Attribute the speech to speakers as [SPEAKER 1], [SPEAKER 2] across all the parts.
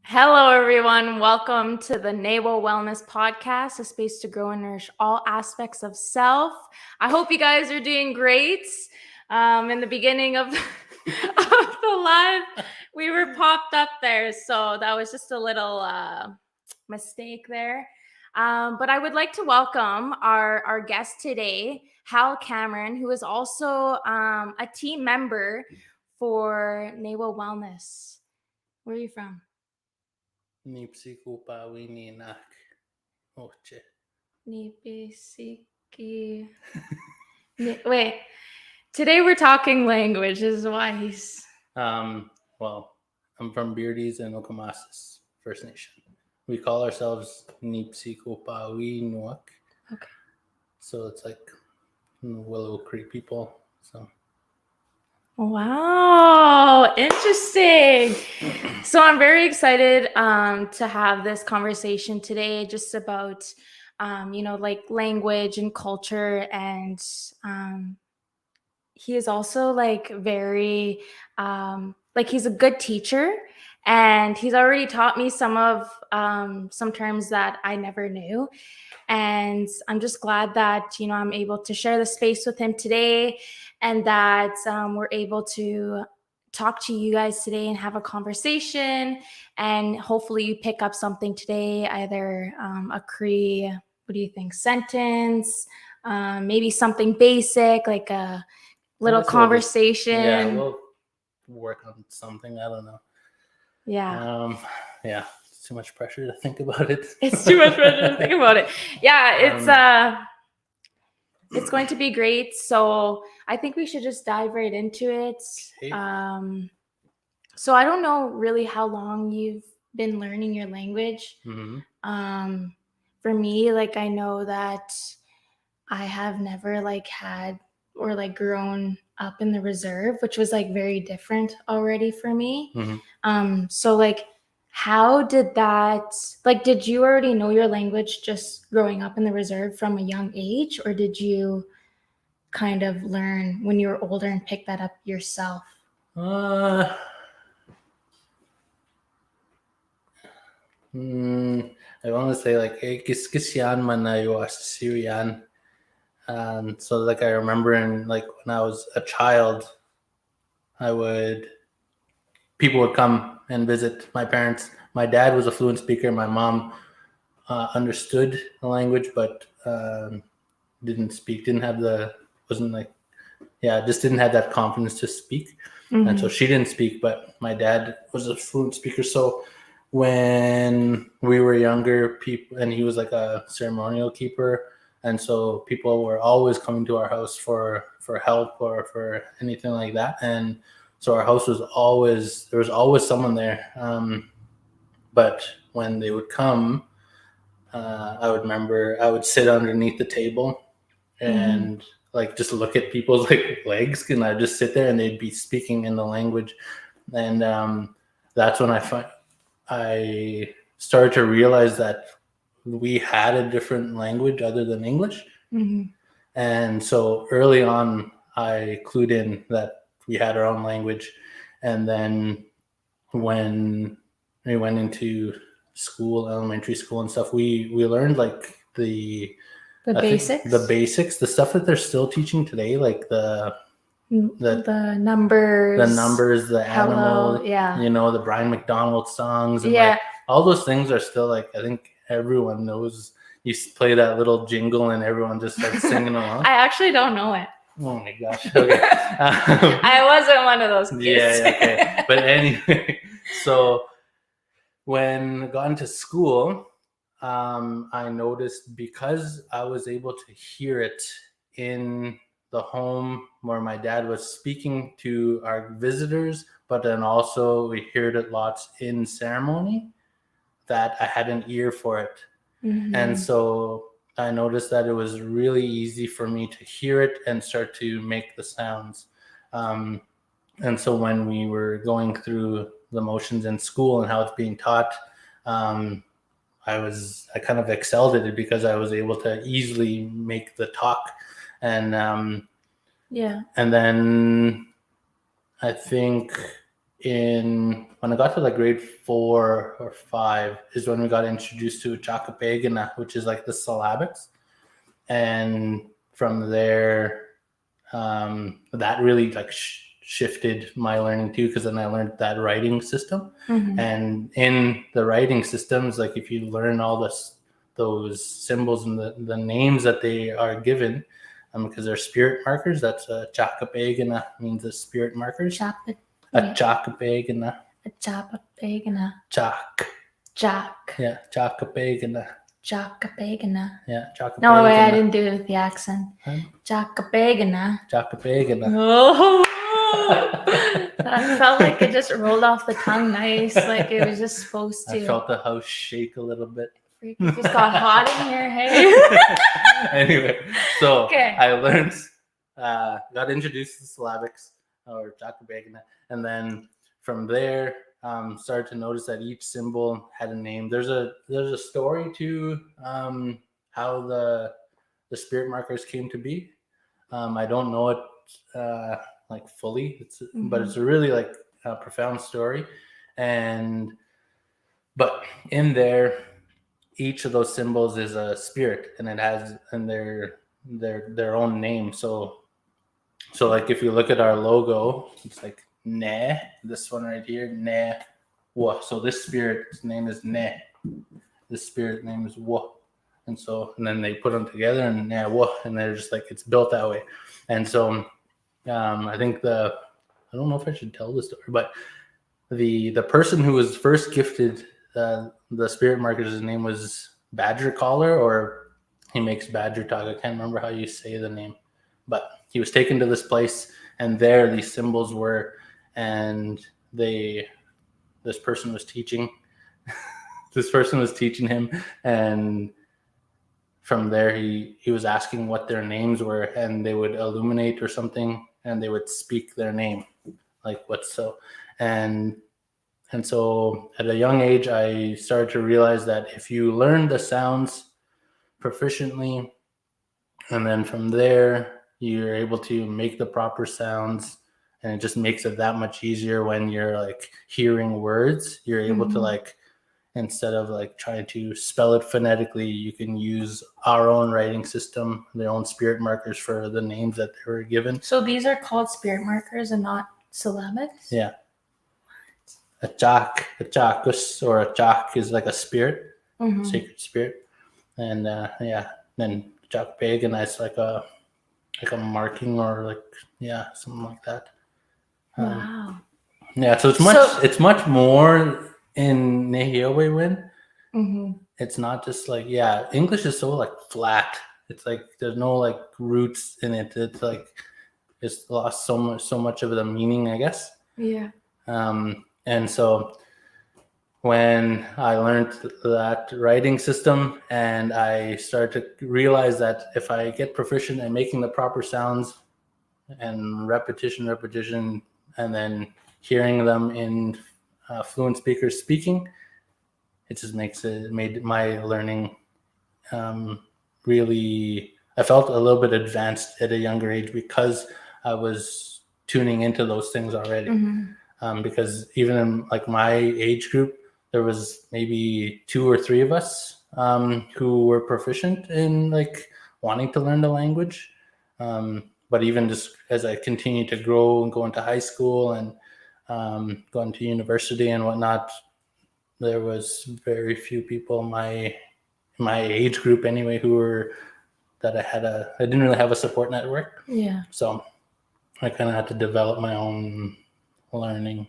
[SPEAKER 1] Hello, everyone. Welcome to the Newo Wellness Podcast, a space to grow and nourish all aspects of self. I hope you guys are doing great. In the beginning of of the live, we were popped up there, so that was just a little mistake there. But I would like to welcome our guest today, Hal Cameron, who is also a team member for Newo Wellness. Where are you from?
[SPEAKER 2] Nipsikupawinak. Oche.
[SPEAKER 1] Nipisiki. Wait. Today we're talking language. This is why he's.
[SPEAKER 2] Well, I'm from Beardies and Okamasis First Nation. We call ourselves Nipsikupawinuak.
[SPEAKER 1] Okay.
[SPEAKER 2] So it's like Willow Creek people. So.
[SPEAKER 1] Wow, interesting. So I'm very excited to have this conversation today, just about like language and culture, and he is also like very like he's a good teacher, and he's already taught me some terms that I never knew. And I'm just glad that, I'm able to share the space with him today, and that we're able to talk to you guys today and have a conversation. And hopefully you pick up something today, either a Cree, what do you think, sentence, maybe something basic, like a little conversation.
[SPEAKER 2] We'll work on something. I don't know.
[SPEAKER 1] Yeah.
[SPEAKER 2] Yeah. Too much pressure to think about it.
[SPEAKER 1] It's too much pressure to think about it. Yeah, it's going to be great. So I think we should just dive right into it.
[SPEAKER 2] Okay.
[SPEAKER 1] So I don't know really how long you've been learning your language.
[SPEAKER 2] Mm-hmm.
[SPEAKER 1] For me, like, I know that I have never like had or like grown up in the reserve, which was like very different already for me.
[SPEAKER 2] Mm-hmm.
[SPEAKER 1] So like, how did that, like, did you already know your language just growing up in the reserve from a young age, or did you kind of learn when you were older and pick that up yourself?
[SPEAKER 2] I want to say like Kiskisyan Manayo Syrian. And so like I remember like when I was a child, people would come and visit my parents. My dad was a fluent speaker. My mom understood the language, but didn't speak. Just didn't have that confidence to speak. Mm-hmm. And so she didn't speak, but my dad was a fluent speaker. So when we were younger, and he was like a ceremonial keeper, and so people were always coming to our house for help or for anything like that. And so our house there was always someone there. But when they would come, I would remember I would sit underneath the table and mm-hmm. like just look at people's like legs, and I'd just sit there and they'd be speaking in the language. And that's when I started to realize that we had a different language other than English. Mm-hmm. And so early on, I clued in that we had our own language. And then when we went into school, elementary school and stuff, we learned like the basics, the stuff that they're still teaching today, like the numbers, the animal, the Brian McDonald songs, and like all those things are still like, I think everyone knows. You play that little jingle and everyone just starts singing along.
[SPEAKER 1] I actually don't know it.
[SPEAKER 2] Oh my gosh. Okay.
[SPEAKER 1] I wasn't one of those kids.
[SPEAKER 2] Yeah, okay. But anyway, so when I got into school, I noticed, because I was able to hear it in the home where my dad was speaking to our visitors, but then also we heard it lots in ceremony, that I had an ear for it. Mm-hmm. And so I noticed that it was really easy for me to hear it and start to make the sounds. And so when we were going through the motions in school and how it's being taught, I kind of excelled at it because I was able to easily make the talk. And and then I think when I got to like grade 4 or 5 is when we got introduced to Chakapegana, which is like the syllabics. And from there, that really like shifted my learning too, because then I learned that writing system. And in the writing systems, like if you learn all those symbols and the names that they are given, because they're spirit markers. That's Chakapegana means the spirit markers. Chakapegana.
[SPEAKER 1] Chakapegana.
[SPEAKER 2] Chak.
[SPEAKER 1] Jack.
[SPEAKER 2] Yeah, Chakapegana.
[SPEAKER 1] Chakapegana.
[SPEAKER 2] Yeah, Chakapegana.
[SPEAKER 1] No way, I didn't do it with the accent.
[SPEAKER 2] Huh?
[SPEAKER 1] Chakapegana.
[SPEAKER 2] Chakapegana.
[SPEAKER 1] Oh, that felt like it just rolled off the tongue nice, like it was just supposed to.
[SPEAKER 2] I felt the house shake a little bit.
[SPEAKER 1] It just got hot in here, hey?
[SPEAKER 2] Anyway, so
[SPEAKER 1] Okay.
[SPEAKER 2] I learned, got introduced to syllabics or Chakapegana, and then from there, started to notice that each symbol had a name. There's a story to how the spirit markers came to be. I don't know it like fully, but it's a really like profound story, but in there, each of those symbols is a spirit, and it has their own name. So like if you look at our logo, it's like Ne, this one right here, Ne, Wo. So this spirit's name is Ne. This spirit name is Wo. And then they put them together and Ne, Wo, and they're just like, it's built that way. And so I think I don't know if I should tell the story, but the person who was first gifted the spirit markers, his name was Badger Collar, or he makes Badger Talk. I can't remember how you say the name, but he was taken to this place, and there these symbols were, and this person was teaching. This person was teaching him, and from there he was asking what their names were, and they would illuminate or something, and they would speak their name, like what's so. And so at a young age, I started to realize that if you learn the sounds proficiently, and then from there, you're able to make the proper sounds, and it just makes it that much easier when you're like hearing words. You're able to like, instead of like trying to spell it phonetically, you can use our own writing system, their own spirit markers for the names that they were given.
[SPEAKER 1] So these are called spirit markers and not syllabics?
[SPEAKER 2] Yeah. A chakus, or a chak is like a spirit, sacred spirit, and then Chakapegana is like a marking, or like something like that.
[SPEAKER 1] Wow.
[SPEAKER 2] Yeah, so it's much more in Nehiyawe Win. It's not just like English is so like flat. It's like there's no like roots in it. It's like it's lost so much of the meaning, I guess.
[SPEAKER 1] Yeah.
[SPEAKER 2] And so when I learned that writing system, and I started to realize that if I get proficient at making the proper sounds and repetition, and then hearing them in fluent speakers speaking, it just made my learning really, I felt a little bit advanced at a younger age, because I was tuning into those things already. Because even in like my age group, there was maybe 2 or 3 of us who were proficient in like wanting to learn the language. But even just as I continued to grow and go into high school and going to university and whatnot, there was very few people in my age group anyway I didn't really have a support network.
[SPEAKER 1] Yeah.
[SPEAKER 2] So I kind of had to develop my own learning.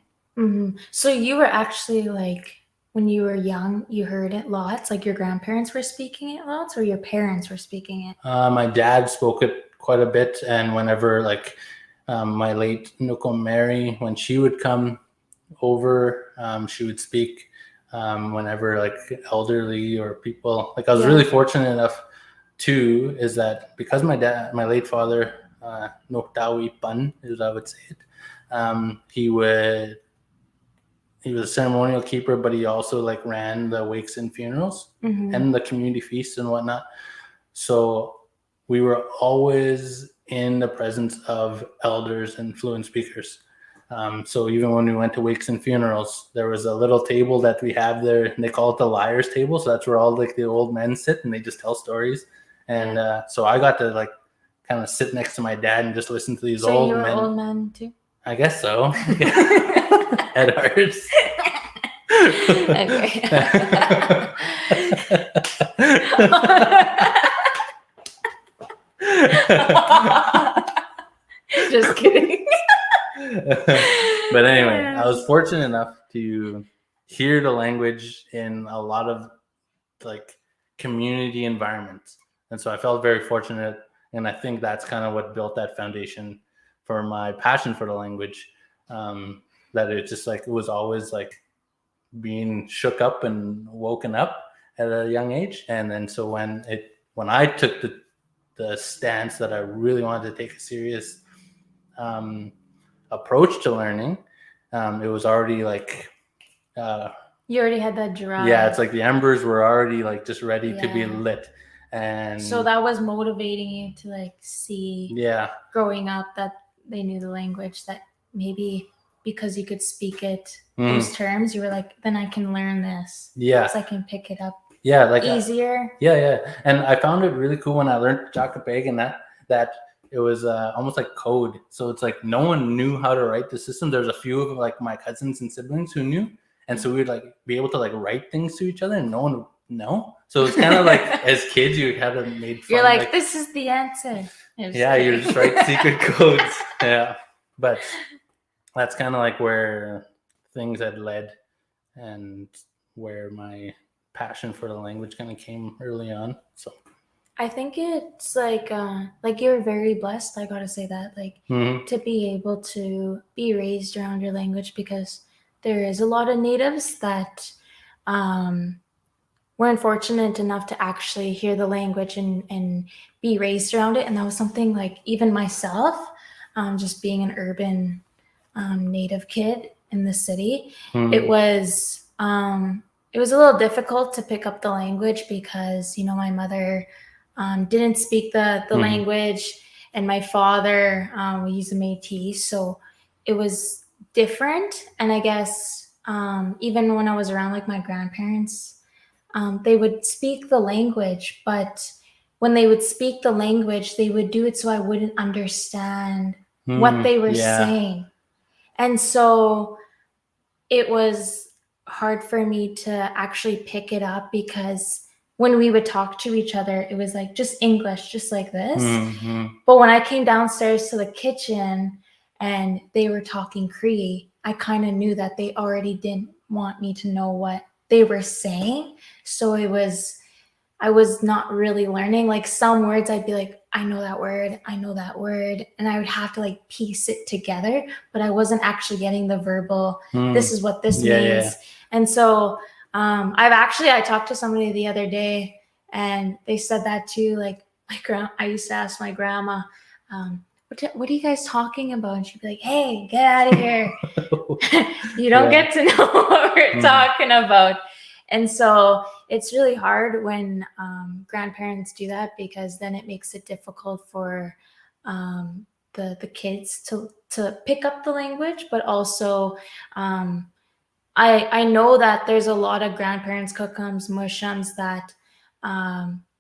[SPEAKER 1] So you were actually like, when you were young, you heard it lots, like your grandparents were speaking it lots, or your parents were speaking it?
[SPEAKER 2] My dad spoke it quite a bit, and whenever like my late Nuko Mary, when she would come over, she would speak whenever like elderly or people, like I was really fortunate enough too, is that because my late father, Noktawi Pan, as I would say it, he was a ceremonial keeper, but he also like ran the wakes and funerals and the community feasts and whatnot. So we were always in the presence of elders and fluent speakers. So even when we went to wakes and funerals, there was a little table that we have there, and they call it the liar's table. So that's where all like the old men sit, and they just tell stories. And so I got to like kind of sit next to my dad and just listen to these
[SPEAKER 1] So
[SPEAKER 2] old
[SPEAKER 1] you were
[SPEAKER 2] men.
[SPEAKER 1] old men too?
[SPEAKER 2] I guess so. At ours.
[SPEAKER 1] Okay. Just kidding.
[SPEAKER 2] But anyway, I was fortunate enough to hear the language in a lot of like community environments, and so I felt very fortunate, and I think that's kind of what built that foundation for my passion for the language. That it just like it was always like being shook up and woken up at a young age, and then so when I took the stance that I really wanted to take a serious approach to learning, it was already like
[SPEAKER 1] you already had that drive.
[SPEAKER 2] Yeah, it's like the embers were already like just ready to be lit, and
[SPEAKER 1] so that was motivating you to like see growing up that they knew the language, that maybe because you could speak it those terms, you were like, then I can learn this. So I can pick it up like easier.
[SPEAKER 2] And I found it really cool when I learned Jakapeg, and that it was almost like code. So it's like no one knew how to write the system. There's a few of like my cousins and siblings who knew, and so we'd like be able to like write things to each other, and no one would know. So it's kind of like as kids you had to made fun.
[SPEAKER 1] You're like this is the answer.
[SPEAKER 2] You just write secret codes. But that's kind of like where things had led, and where my passion for the language kind of came early on. So
[SPEAKER 1] I think it's like you're very blessed, I gotta say that, like to be able to be raised around your language, because there is a lot of natives that weren't fortunate enough to actually hear the language and be raised around it. And that was something like even myself, just being an urban native kid in the city, it was a little difficult to pick up the language because, you know, my mother didn't speak the language, and my father, he's a Métis, so it was different. And I guess even when I was around like my grandparents, they would speak the language, but when they would speak the language, they would do it so I wouldn't understand what they were saying. And so it was hard for me to actually pick it up, because when we would talk to each other, it was like just English, just like this. But when I came downstairs to the kitchen and they were talking Cree, I kind of knew that they already didn't want me to know what they were saying. So I was not really learning. Like some words I'd be like, I know that word. And I would have to like piece it together, but I wasn't actually getting the verbal, this is what this means. And so I talked to somebody the other day, and they said that too. Like I used to ask my grandma, what are you guys talking about? And she'd be like, hey, get out of here. You don't get to know what we're talking about. And so it's really hard when grandparents do that, because then it makes it difficult for the kids to pick up the language. But also I know that there's a lot of grandparents, kokums, mushams that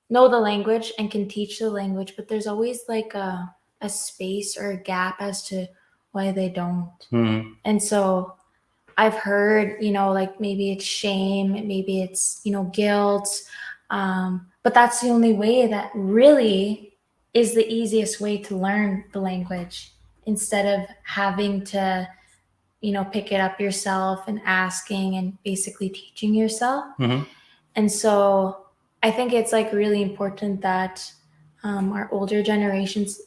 [SPEAKER 1] know the language and can teach the language, but there's always like a space or a gap as to why they don't. And so I've heard, you know, like maybe it's shame, maybe it's, you know, guilt, but that's the only way that really is the easiest way to learn the language, instead of having to, you know, pick it up yourself and asking and basically teaching yourself. And so I think it's like really important that our older generations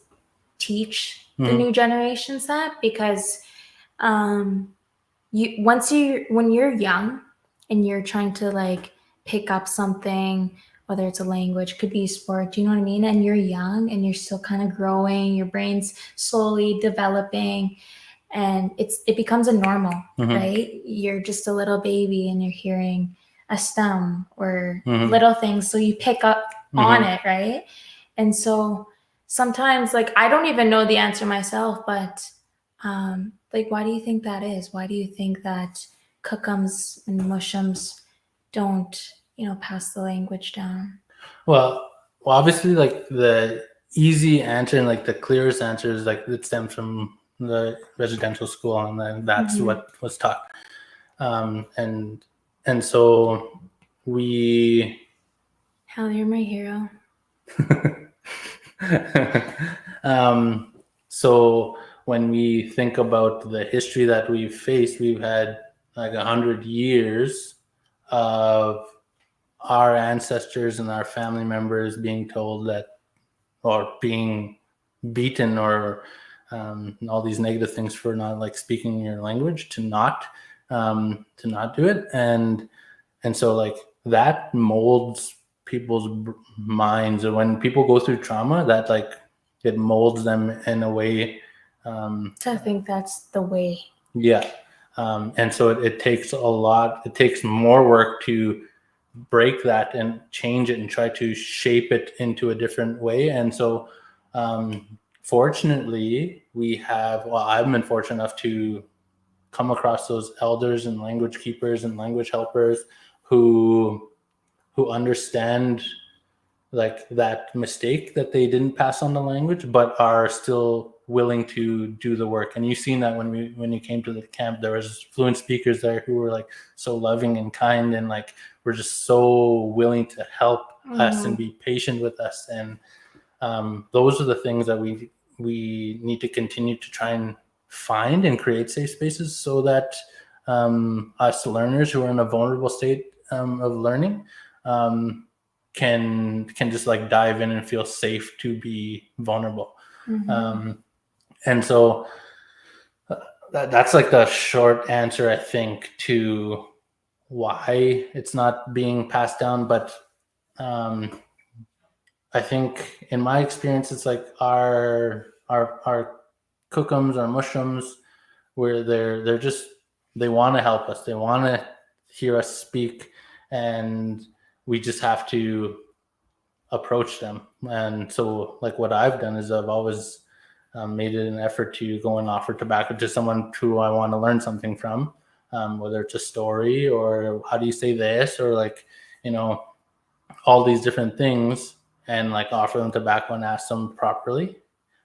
[SPEAKER 1] teach the new generations that, because when you're young and you're trying to like pick up something, whether it's a language, could be a sport, you know what I mean? And you're young and you're still kind of growing, your brain's slowly developing, and it becomes a normal, right? You're just a little baby and you're hearing a stem or little things, so you pick up on it, right? And so sometimes, like, I don't even know the answer myself, but Like, why do you think that is? Why do you think that Cookums and Mushums don't, pass the language down?
[SPEAKER 2] Well, obviously, like the easy answer and like the clearest answer is like it stems from the residential school, and then that's what was taught. And so we.
[SPEAKER 1] Hal, you're my hero.
[SPEAKER 2] So when we think about the history that we've faced, we've had like 100 years of our ancestors and our family members being told that, or being beaten, or all these negative things for not like speaking your language, to not do it, and so like that molds people's minds. And when people go through trauma, that like it molds them in a way.
[SPEAKER 1] So I think that's the way.
[SPEAKER 2] Yeah. And so it takes a lot. It takes more work to break that and change it and try to shape it into a different way. And so fortunately, I've been fortunate enough to come across those elders and language keepers and language helpers who understand like that mistake that they didn't pass on the language, but are still willing to do the work. And you've seen that when you came to the camp, there was fluent speakers there who were like so loving and kind, and like were just so willing to help us and be patient with us. And those are the things that we need to continue to try and find and create safe spaces, so that us learners who are in a vulnerable state of learning can just like dive in and feel safe to be vulnerable. And so that's like the short answer, I think, to why it's not being passed down. But I think in my experience, it's like our cookums, our mushrooms, where they want to help us, they want to hear us speak, and we just have to approach them. And so like what I've done is I've always made it an effort to go and offer tobacco to someone who I want to learn something from, whether it's a story or how do you say this, or like, all these different things, and like offer them tobacco and ask them properly.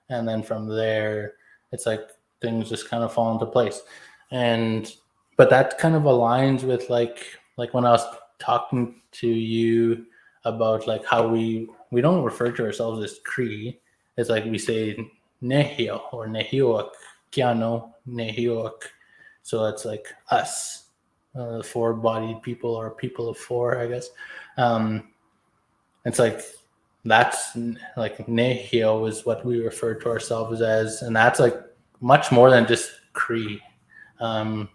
[SPEAKER 2] And then from there, it's like things just kind of fall into place. But that kind of aligns with like when I was talking to you about like how we don't refer to ourselves as Cree. It's like we say Nehio or Nehioak, Kiano, Nehioak. So it's like us, four-bodied people, or people of four, I guess. It's like that's like Nehio is what we refer to ourselves as, and that's like much more than just Cree. And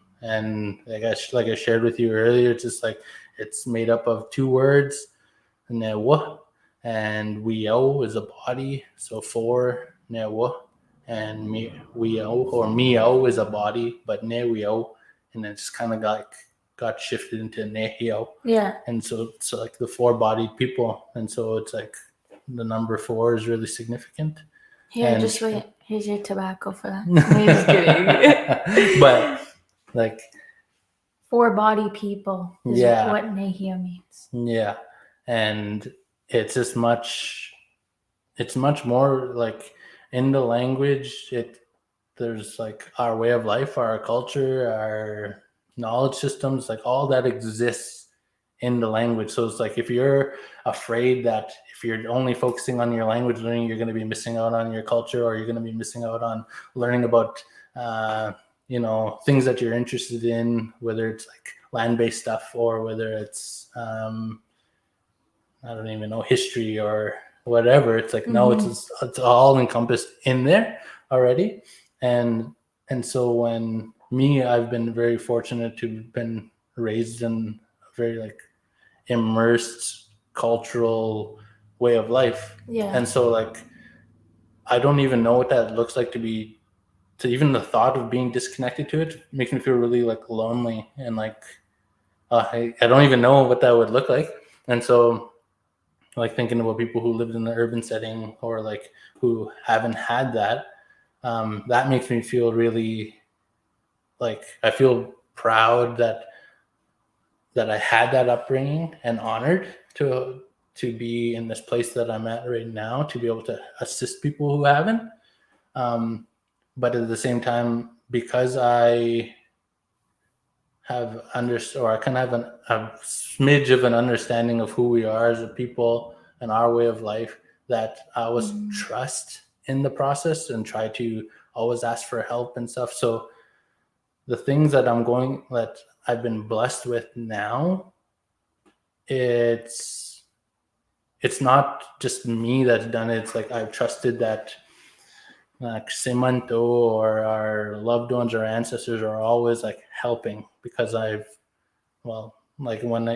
[SPEAKER 2] I guess like I shared with you earlier, it's just like it's made up of two words, Newo, and Weo is a body, so four, Newo, and Weo or Mio is a body, but Neweo, and then it's kind of got shifted into Nehio.
[SPEAKER 1] Yeah.
[SPEAKER 2] And so like the four-bodied people, and so it's like the number 4 is really significant.
[SPEAKER 1] Here,
[SPEAKER 2] And
[SPEAKER 1] just wait. Here's your tobacco for that. I'm just kidding.
[SPEAKER 2] But like
[SPEAKER 1] four-body people is what Nehio means.
[SPEAKER 2] Yeah. And it's just it's much more like in the language, there's like our way of life, our culture, our knowledge systems, like all that exists in the language. So it's like if you're afraid that if you're only focusing on your language learning, you're going to be missing out on your culture, or you're going to be missing out on learning about things that you're interested in, whether it's like land-based stuff or whether it's I don't even know, history or whatever. It's like no, it's all encompassed in there already. And so when I've been very fortunate to have been raised in a very like immersed cultural way of life.
[SPEAKER 1] Yeah.
[SPEAKER 2] And so like I don't even know what that looks like to even the thought of being disconnected to it makes me feel really like lonely, and like I don't even know what that would look like. And so like thinking about people who lived in the urban setting, or like who haven't had that, that makes me feel really like I feel proud that I had that upbringing and honored to be in this place that I'm at right now, to be able to assist people who haven't. But at the same time, because I have or I can have a smidge of an understanding of who we are as a people and our way of life, that I always trust in the process and try to always ask for help and stuff. So the things that I've been blessed with now, it's not just me that's done it. It's like I've trusted that Semanto or our loved ones or ancestors are always like helping, because like when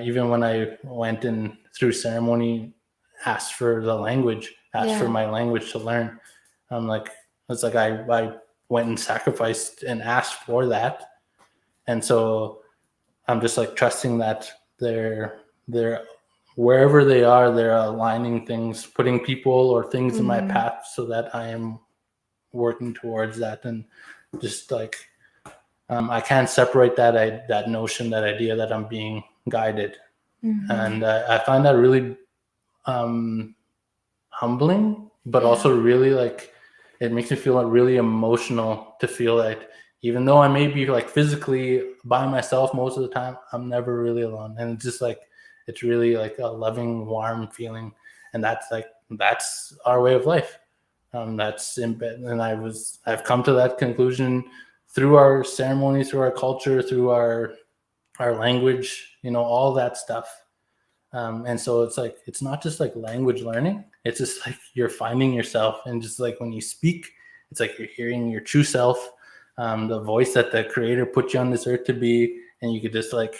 [SPEAKER 2] I went in through ceremony, asked for the language, asked for my language to learn. I'm like, it's like I went and sacrificed and asked for that. And so I'm just like trusting that they're wherever they are, they're aligning things, putting people or things in my path so that I am working towards that. And just like I can't separate that notion, that idea that I'm being guided. And I find that really humbling, but also really like it makes me feel like really emotional to feel like even though I may be like physically by myself most of the time, I'm never really alone. And it's just like it's really like a loving, warm feeling. And that's our way of life. That's in bed. And I've come to that conclusion through our ceremony, through our culture, through our language, all that stuff. And so it's like, it's not just like language learning. It's just like you're finding yourself, and just like when you speak, it's like you're hearing your true self, the voice that the creator put you on this earth to be. And you could just like,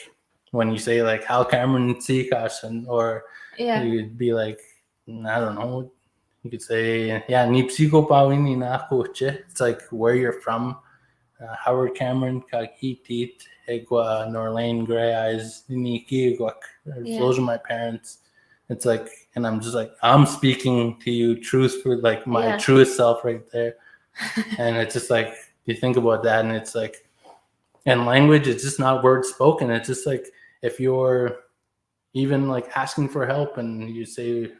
[SPEAKER 2] when you say like Hal Cameron, or you'd be like, I don't know, you could say, yeah, it's like where you're from. Howard Cameron, Kakitit, Egwa, Norlane, Gray Eyes, Niki, those are my parents. It's like, and I'm just like, I'm speaking to you truth for like my truest self right there. And it's just like, you think about that, and it's like, and language, it's just not words spoken. It's just like, if you're even like asking for help and you say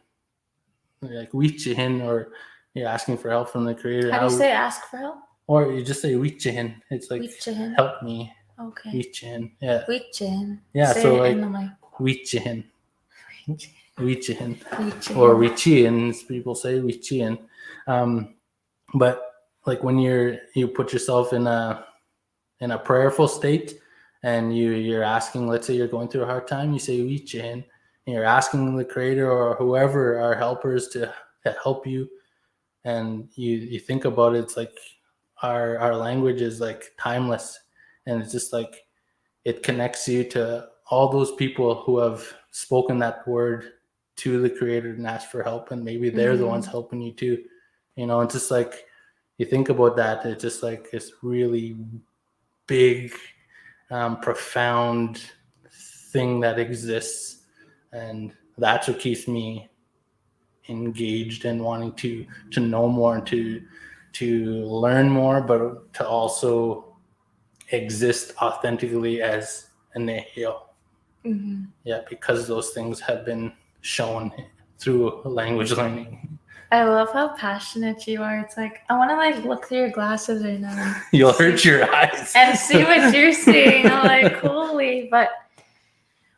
[SPEAKER 2] like wichihin, or you're asking for help from the creator.
[SPEAKER 1] How do you say ask for help?
[SPEAKER 2] Or you just say wichihin. It's like
[SPEAKER 1] wichihin.
[SPEAKER 2] Help me.
[SPEAKER 1] Okay.
[SPEAKER 2] Wichihin. Yeah.
[SPEAKER 1] Wichihin.
[SPEAKER 2] Yeah.
[SPEAKER 1] Say
[SPEAKER 2] so
[SPEAKER 1] it
[SPEAKER 2] like
[SPEAKER 1] in the mic.
[SPEAKER 2] wichihin. Wichihin. Or wichihin, people say wichihin. But like when you put yourself in a prayerful state, and you're asking, let's say you're going through a hard time, you say wichihin, and you're asking the creator or whoever are helpers to help you. And you think about it, it's like our language is like timeless, and it's just like it connects you to all those people who have spoken that word to the creator and asked for help, and maybe they're the ones helping you too. It's just like you think about that, it's just like this really big, profound thing that exists. And that's what keeps me engaged and wanting to know more and to learn more, but to also exist authentically as a Nehio. Yeah, because those things have been shown through language learning.
[SPEAKER 1] I love how passionate you are. It's like, I want to like look through your glasses right now.
[SPEAKER 2] You'll hurt your eyes.
[SPEAKER 1] And see what you're seeing. I'm like, holy. But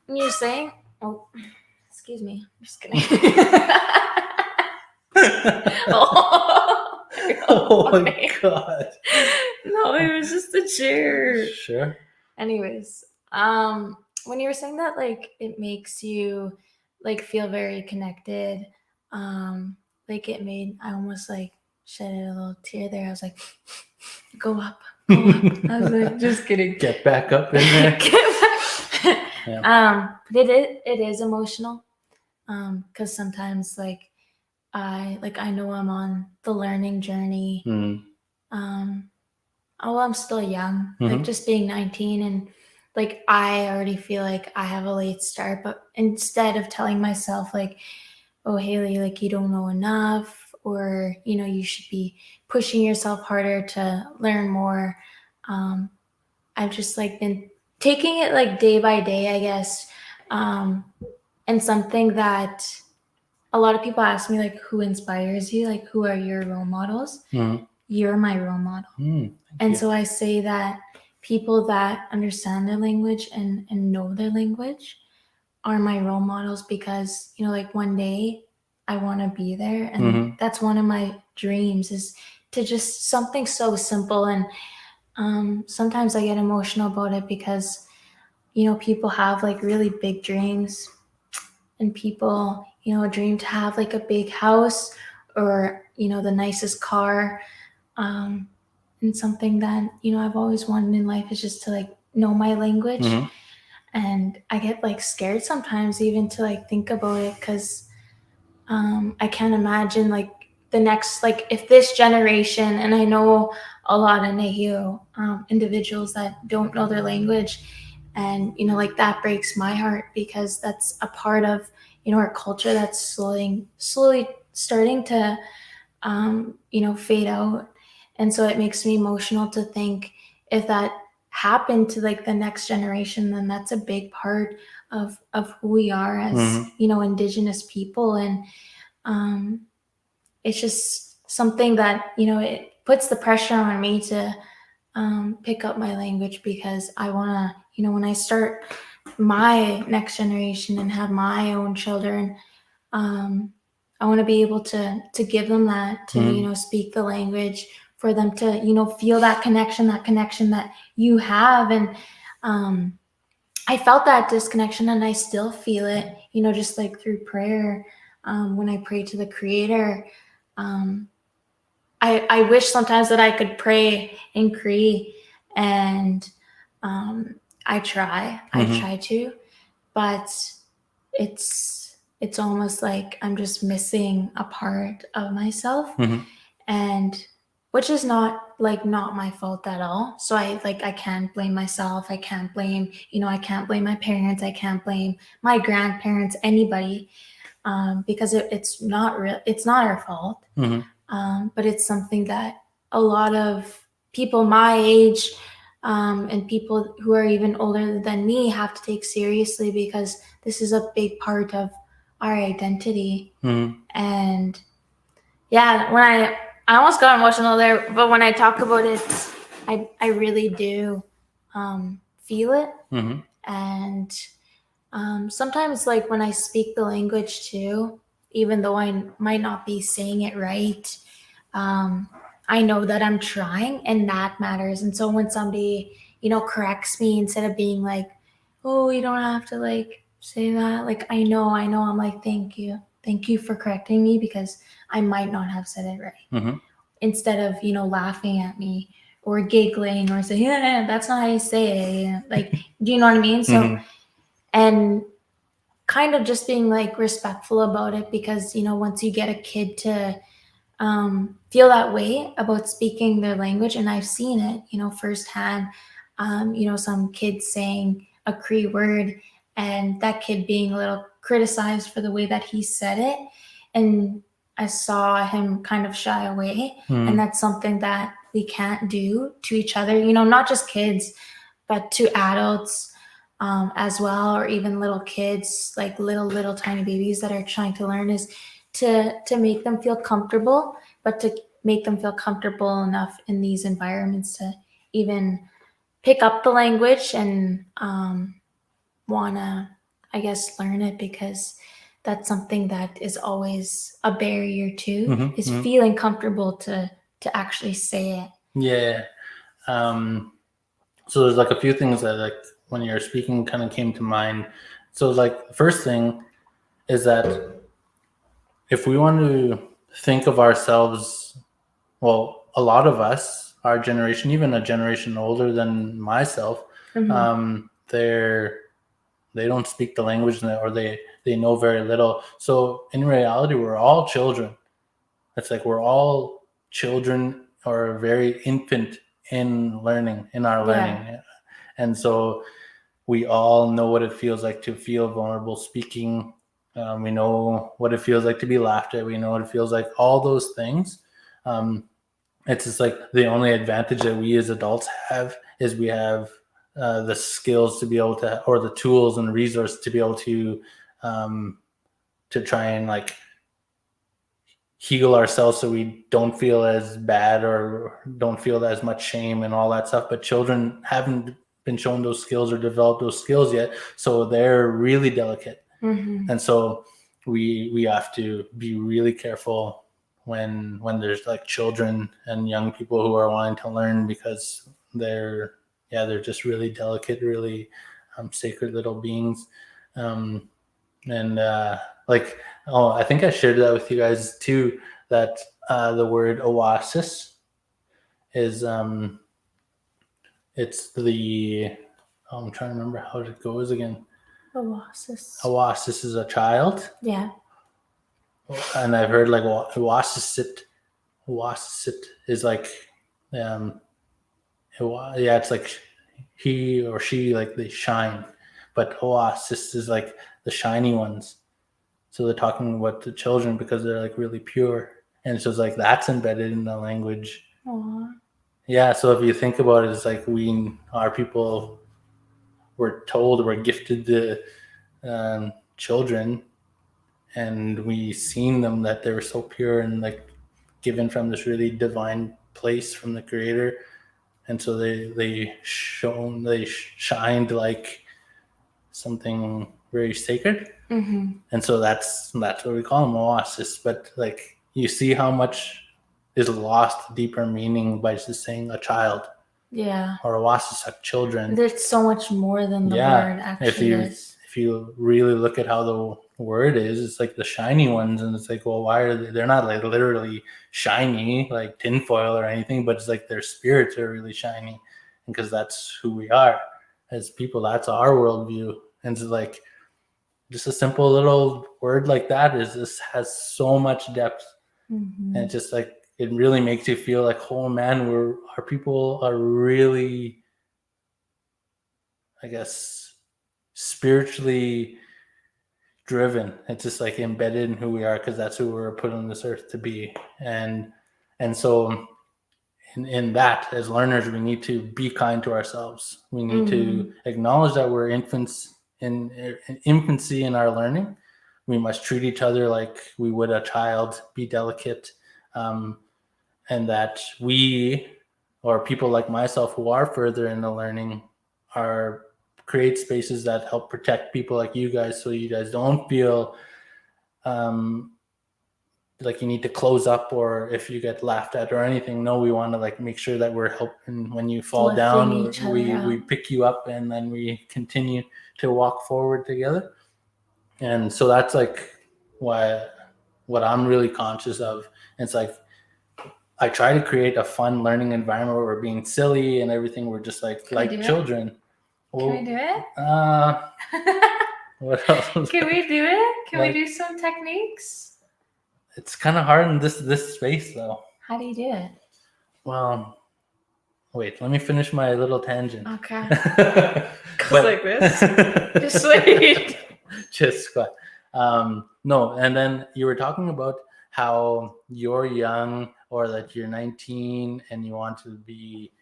[SPEAKER 1] when you're saying, oh, excuse me. I'm just kidding.
[SPEAKER 2] Oh my God.
[SPEAKER 1] No, it was just a chair.
[SPEAKER 2] Sure.
[SPEAKER 1] Anyways, when you were saying that, like, it makes you like feel very connected, like it made, I almost like shed a little tear there. I was like, go up. I was like, just kidding.
[SPEAKER 2] Get back up in there.
[SPEAKER 1] Yeah. But it is emotional, because sometimes like I know I'm on the learning journey. I'm still young, like just being 19, and like I already feel like I have a late start. But instead of telling myself like, oh Haley, like you don't know enough, or you should be pushing yourself harder to learn more, I've just like been taking it like day by day, I guess. And something that a lot of people ask me, like, who inspires you? Like, who are your role models?
[SPEAKER 2] Mm-hmm.
[SPEAKER 1] You're my role model. And so I say that people that understand their language and know their language are my role models, because, you know, like one day I want to be there. And that's one of my dreams, is to just something so simple. And sometimes I get emotional about it because, you know, people have like really big dreams, and people, you know, dream to have like a big house or, you know, the nicest car. And something that, you know, I've always wanted in life is just to like know my language. And I get like scared sometimes even to like think about it, because I can't imagine like the next, like if this generation, and I know a lot of Newo individuals that don't know their language, and, you know, like that breaks my heart, because that's a part of, you know, our culture that's slowly starting to, you know, fade out. And so it makes me emotional to think, if that happened to like the next generation, then that's a big part of who we are as, you know, Indigenous people. And it's just something that, you know, it puts the pressure on me to pick up my language, because I want to, you know, when I start my next generation and have my own children, I want to be able to give them that, to, you know, speak the language, for them to, you know, feel that connection that you have. And I felt that disconnection, and I still feel it, you know, just like through prayer. When I pray to the Creator, I wish sometimes that I could pray in Cree, and I try to, but it's almost like I'm just missing a part of myself. And which is not my fault at all. So I can't blame myself. I can't blame, you know, I can't blame my parents. I can't blame my grandparents, anybody, because it's not real. It's not our fault. But it's something that a lot of people my age, and people who are even older than me, have to take seriously, because this is a big part of our identity. And yeah, when I almost got emotional there, but when I talk about it, I really do feel it. And sometimes, like when I speak the language too, even though I might not be saying it right, I know that I'm trying, and that matters. And so when somebody, you know, corrects me, instead of being like, oh, you don't have to like say that, like I know, I'm like, thank you for correcting me, because I might not have said it right. Instead of, you know, laughing at me or giggling or saying, yeah, that's not how you say it. Like, do you know what I mean? So, and kind of just being like respectful about it, because, you know, once you get a kid to feel that way about speaking their language, and I've seen it, you know, firsthand, you know, some kids saying a Cree word, and that kid being a little criticized for the way that he said it, and I saw him kind of shy away. And that's something that we can't do to each other, you know, not just kids, but to adults as well, or even little kids, like little tiny babies that are trying to learn, is to make them feel comfortable, but to make them feel comfortable enough in these environments to even pick up the language and want to, I guess, learn it, because that's something that is always a barrier too, is feeling comfortable to actually say it.
[SPEAKER 2] Yeah. So there's like a few things that, like, when you're speaking, kind of came to mind. So like the first thing is that if we want to think of ourselves, well, a lot of us, our generation, even a generation older than myself, they don't speak the language, or they know very little. So in reality, we're all children. It's like we're all children, or very infant in learning, in our learning.
[SPEAKER 1] Yeah.
[SPEAKER 2] And so we all know what it feels like to feel vulnerable speaking. We know what it feels like to be laughed at. We know what it feels like, all those things. It's just like the only advantage that we as adults have is we have the skills to be able to, or the tools and resources to be able to try and like heal ourselves so we don't feel as bad or don't feel as much shame and all that stuff. But children haven't been shown those skills or developed those skills yet, so they're really delicate. And so we have to be really careful when there's like children and young people who are wanting to learn, because they're just really delicate, really sacred little beings. And like, I think I shared that with you guys too, that the word oasis is it's the I'm trying to remember how it goes again. Oasis is a child.
[SPEAKER 1] Yeah.
[SPEAKER 2] And I've heard like oasis is like it's like he or she, like they shine, but oasis is like the shiny ones. So they're talking about the children because they're like really pure, and so it's like that's embedded in the language.
[SPEAKER 1] Aww.
[SPEAKER 2] Yeah, so if you think about it, it's like our people were told, we're gifted the children, and we seen them that they were so pure and like given from this really divine place from the Creator, and so they shined like something very sacred. And so that's what we call them, oasis. But like, you see how much is lost deeper meaning by just saying a child.
[SPEAKER 1] Yeah.
[SPEAKER 2] Or oasis, like children.
[SPEAKER 1] There's so much more than the word actually is.
[SPEAKER 2] If you really look at how the word is, it's like the shiny ones, and it's like, well, why are they're not like literally shiny like tinfoil or anything, but it's like their spirits are really shiny, because that's who we are as people. That's our worldview. And it's like, just a simple little word like that has so much depth. And it's just like, it really makes you feel like, oh man, our people are really, I guess, spiritually driven. It's just like embedded in who we are, because that's who we're put on this earth to be. And so in that, as learners, we need to be kind to ourselves. We need to acknowledge that we're infants in infancy in our learning. We must treat each other like we would a child, be delicate, and that we, or people like myself who are further in the learning, create spaces that help protect people like you guys, so you guys don't feel like you need to close up, or if you get laughed at or anything. No, we want to like make sure that we're helping when you fall down. We pick you up, and then we continue to walk forward together. And so that's like what I'm really conscious of. It's like, I try to create a fun learning environment where we're being silly and everything. We're just like children.
[SPEAKER 1] Can we do it?
[SPEAKER 2] What else?
[SPEAKER 1] Can we do it? Can we do some techniques?
[SPEAKER 2] It's kind of hard in this space, though.
[SPEAKER 1] How do you do it?
[SPEAKER 2] Well, wait, let me finish my little tangent.
[SPEAKER 1] Okay. Goes like this. Just wait.
[SPEAKER 2] Just what? No, and then you were talking about how you're young, or that you're 19 and you want to be,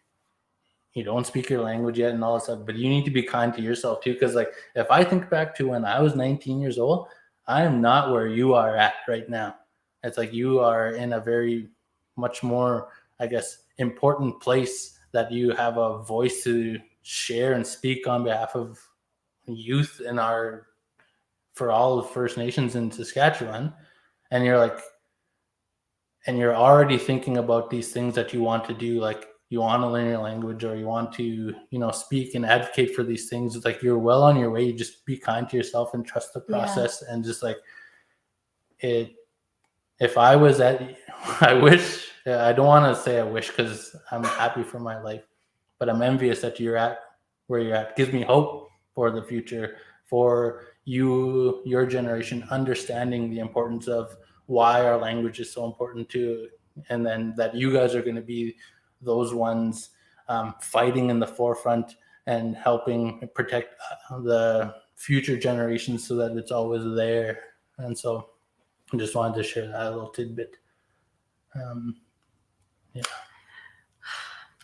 [SPEAKER 2] you don't speak your language yet and all that stuff, but you need to be kind to yourself too. Because like, if I think back to when I was 19 years old, I am not where you are at right now. It's like, you are in a very much more, I guess, important place, that you have a voice to share and speak on behalf of youth for all of First Nations in Saskatchewan. And you're already thinking about these things that you want to do, like you want to learn your language, or you want to, speak and advocate for these things. It's like, you're well on your way. You just be kind to yourself and trust the process. And just like if I was I wish, I don't want to say I wish, because I'm happy for my life, but I'm envious that you're at where you're at. It gives me hope for the future, for your generation, understanding the importance of why our language is so important too, and then that you guys are going to be those ones fighting in the forefront and helping protect the future generations, so that it's always there. And so I just wanted to share that little tidbit.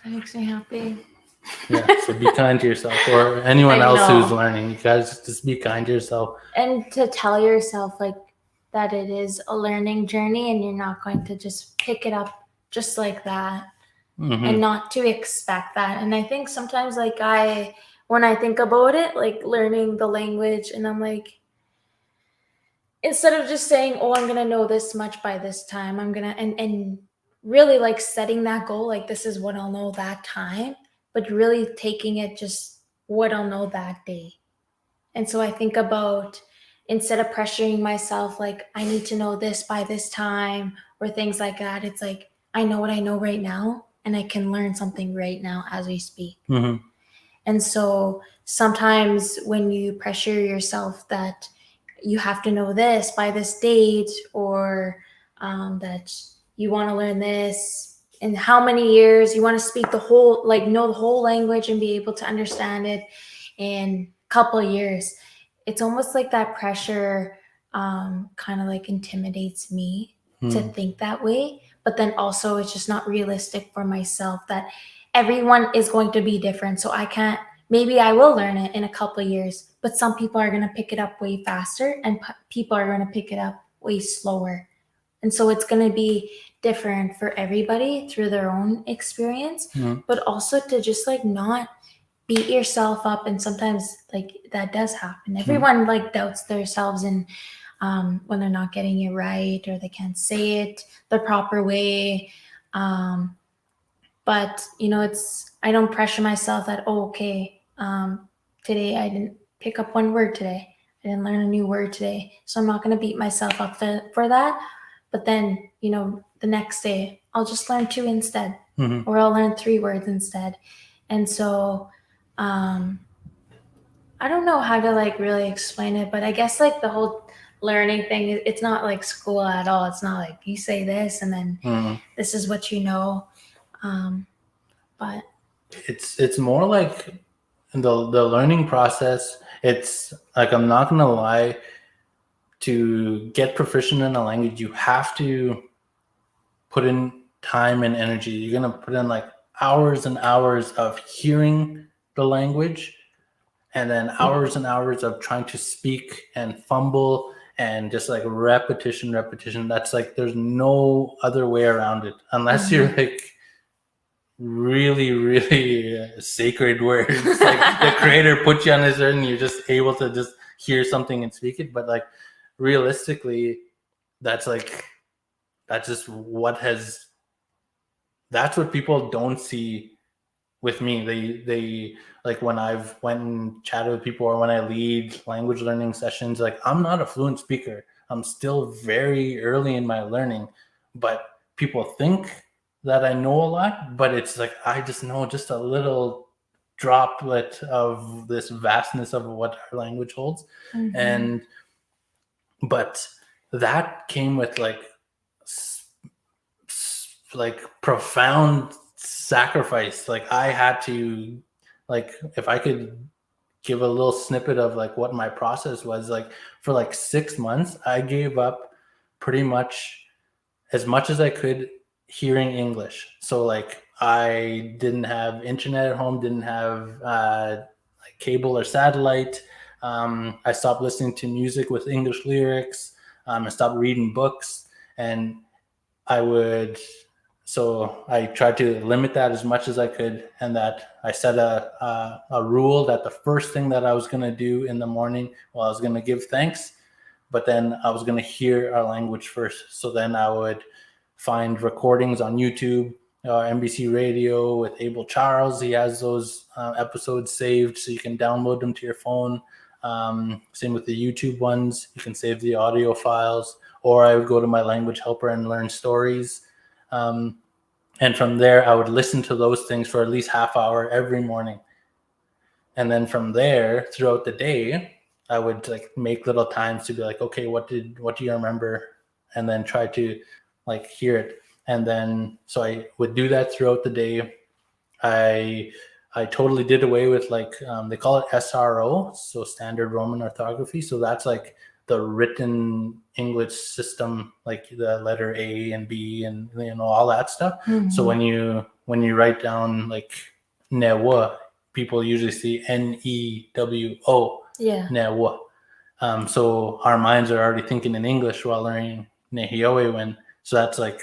[SPEAKER 1] That makes me happy.
[SPEAKER 2] Yeah, so be kind to yourself, or anyone
[SPEAKER 1] I
[SPEAKER 2] else who's
[SPEAKER 1] know.
[SPEAKER 2] learning. You guys just be kind to yourself.
[SPEAKER 1] And to tell yourself like that it is a learning journey and you're not going to just pick it up just like that, and not to expect that. And I think sometimes like when I think about it, like learning the language, and I'm like, instead of just saying, oh, I'm going to know this much by this time, I'm going to, and really like setting that goal, like this is what I'll know that time, but really taking it just what I'll know that day. And so I think about, instead of pressuring myself, like I need to know this by this time or things like that, it's like, I know what I know right now and I can learn something right now as we speak. And so sometimes when you pressure yourself that you have to know this by this date, or that you want to learn this in how many years, you want to speak the whole, like know the whole language and be able to understand it in a couple of years, it's almost like that pressure kind of like intimidates me to think that way. But then also it's just not realistic for myself that everyone is going to be different. So I can't, maybe I will learn it in a couple of years, but some people are going to pick it up way faster and people are going to pick it up way slower. And so it's going to be different for everybody through their own experience, but also to just like not beat yourself up. And sometimes like that does happen. Everyone like doubts themselves, and when they're not getting it right or they can't say it the proper way. But you know, I don't pressure myself that, oh, okay, today I didn't pick up one word today. I didn't learn a new word today. So I'm not going to beat myself up for that. But then, you know, the next day I'll just learn 2 instead, or I'll learn 3 words instead. And so, I don't know how to like really explain it, but I guess like the whole learning thing, it's not like school at all. It's not like you say this and then this is what you know. But
[SPEAKER 2] it's more like the learning process. It's like, I'm not gonna lie, to get proficient in a language, you have to put in time and energy. You're gonna put in like hours and hours of hearing the language, and then hours and hours of trying to speak and fumble, and just like repetition. That's like, there's no other way around it, unless you're like really sacred, where it's like the creator put you on this earth and you're just able to just hear something and speak it. But like realistically, that's just that's what people don't see with me. They like, when I've went and chatted with people, or when I lead language learning sessions, like, I'm not a fluent speaker. I'm still very early in my learning, but people think that I know a lot, but it's like, I just know just a little droplet of this vastness of what our language holds. And but that came with like profound sacrifice. Like, I had to, like, if I could give a little snippet of like what my process was, like, for like 6 months, I gave up pretty much as I could hearing English. So like, I didn't have internet at home, didn't have like cable or satellite. I stopped listening to music with English lyrics. I stopped reading books, and so I tried to limit that as much as I could, and that I set a rule that the first thing that I was going to do in the morning, well, I was going to give thanks, but then I was going to hear our language first. So then I would find recordings on YouTube, NBC Radio with Abel Charles. He has those episodes saved, so you can download them to your phone. Same with the YouTube ones. You can save the audio files. Or I would go to my language helper and learn stories. And from there, I would listen to those things for at least half hour every morning. And then from there, throughout the day, I would like make little times to be like, okay, what do you remember? And then try to like hear it. And then, so I would do that throughout the day. I totally did away with like, they call it SRO, so Standard Roman Orthography. So that's like the written English system, like the letter A and B and, you know, all that stuff. So when you write down like Newo, people usually see Newo,
[SPEAKER 1] Yeah.
[SPEAKER 2] Newo. So our minds are already thinking in English while learning Nehioewen. So that's like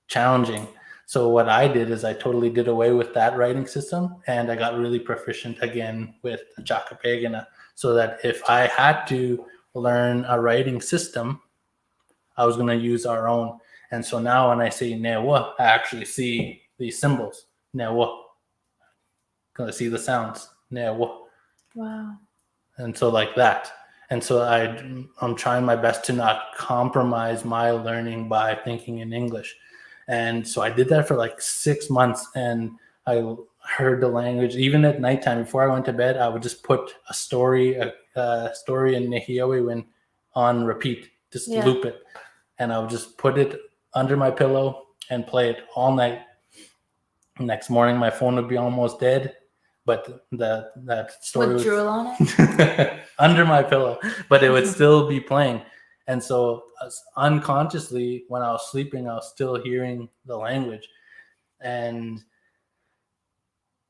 [SPEAKER 2] challenging. So what I did is I totally did away with that writing system, and I got really proficient again with Chakapegana, so that if I had to learn a writing system, I was going to use our own. And so now when I say Newa, I actually see these symbols. Newa. Going to see the sounds. Newa.
[SPEAKER 1] Wow.
[SPEAKER 2] And so like that. And so I'm trying my best to not compromise my learning by thinking in English. And so I did that for like 6 months, and I heard the language. Even at nighttime before I went to bed, I would just put a story in Nehioewen on repeat, just
[SPEAKER 1] Yeah.
[SPEAKER 2] loop it. And I would just put it under my pillow and play it all night. Next morning, my phone would be almost dead, but that story
[SPEAKER 1] With
[SPEAKER 2] was
[SPEAKER 1] drool on it?
[SPEAKER 2] under my pillow, but it would still be playing. And so unconsciously, when I was sleeping, I was still hearing the language. And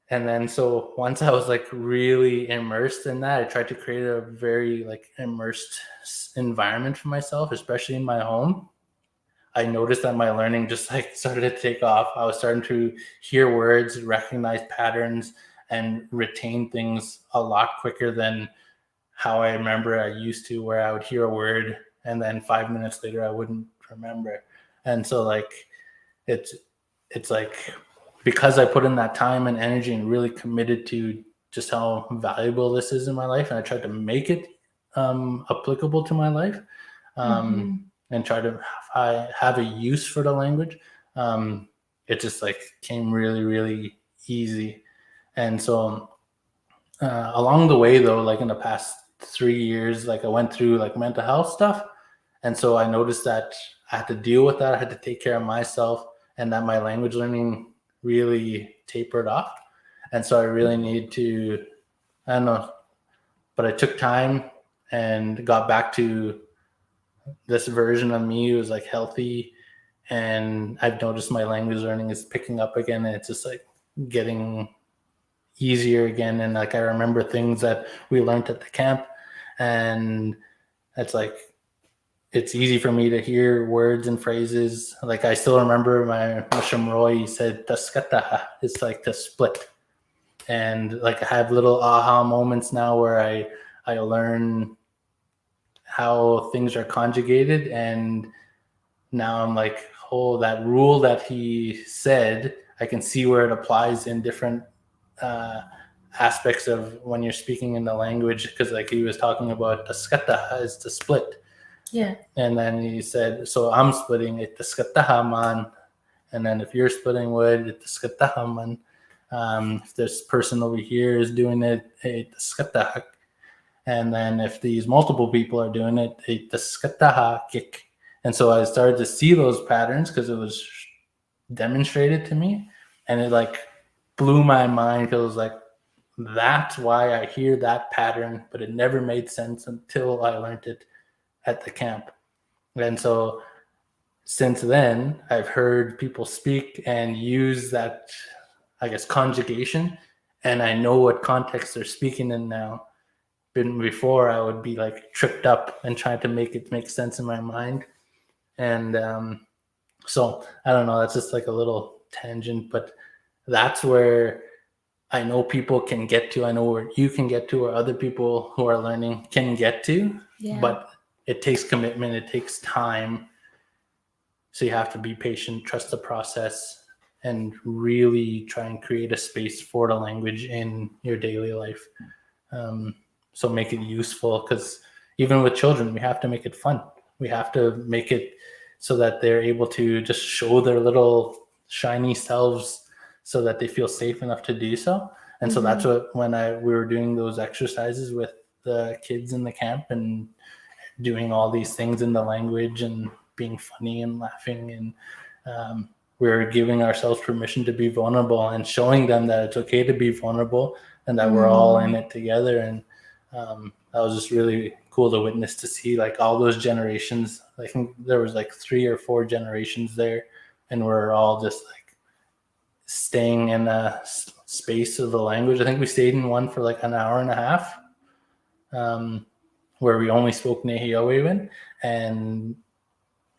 [SPEAKER 2] then so once I was like really immersed in that, I tried to create a very like immersed environment for myself, especially in my home. I noticed that my learning just like started to take off. I was starting to hear words, recognize patterns, and retain things a lot quicker than how I remember I used to, where I would hear a word and then 5 minutes later I wouldn't remember. And so like it's like, because I put in that time and energy and really committed to just how valuable this is in my life, and I tried to make it applicable to my life. And try to have a use for the language, it just like came really, really easy. And so along the way, though, like in the past 3 years, like I went through like mental health stuff. And so I noticed that I had to deal with that. I had to take care of myself, and that my language learning really tapered off. And so I really need to, I don't know, but I took time and got back to this version of me who was like healthy, and I've noticed my language learning is picking up again, and it's just like getting easier again. And like I remember things that we learned at the camp, and it's like it's easy for me to hear words and phrases. Like I still remember my Musham Roy said taskataha, it's like to split. And like I have little aha moments now where I learn how things are conjugated, and now I'm like, oh, that rule that he said, I can see where it applies in different uh, aspects of when you're speaking in the language. Because like he was talking about taskata is to split.
[SPEAKER 1] Yeah.
[SPEAKER 2] And then he said, so I'm splitting it taskataha man. And then if you're splitting wood, it's taskataha man. If this person over here is doing it, it's taskatahak. And then if these multiple people are doing it, it's taskatahakik. And so I started to see those patterns because it was demonstrated to me, and it like blew my mind, because it was like, that's why I hear that pattern, but it never made sense until I learned it at the camp. And so since then, I've heard people speak and use that, I guess, conjugation, and I know what context they're speaking in now. Before, I would be like tripped up and trying to make it make sense in my mind. And so I don't know, that's just like a little tangent, but that's where I know people can get to. I know where you can get to, or other people who are learning can get to.
[SPEAKER 1] Yeah.
[SPEAKER 2] But it takes commitment, it takes time. So you have to be patient, trust the process, and really try and create a space for the language in your daily life. So make it useful, because even with children, we have to make it fun. We have to make it so that they're able to just show their little shiny selves, so that they feel safe enough to do so. And so that's what, when we were doing those exercises with the kids in the camp and doing all these things in the language and being funny and laughing, and we were giving ourselves permission to be vulnerable and showing them that it's okay to be vulnerable and that we're all in it together. And that was just really cool to witness, to see like all those generations. I think there was like 3 or 4 generations there, and we're all just like staying in a space of the language. I think we stayed in one for like an hour and a half, where we only spoke Nehiyawewan, and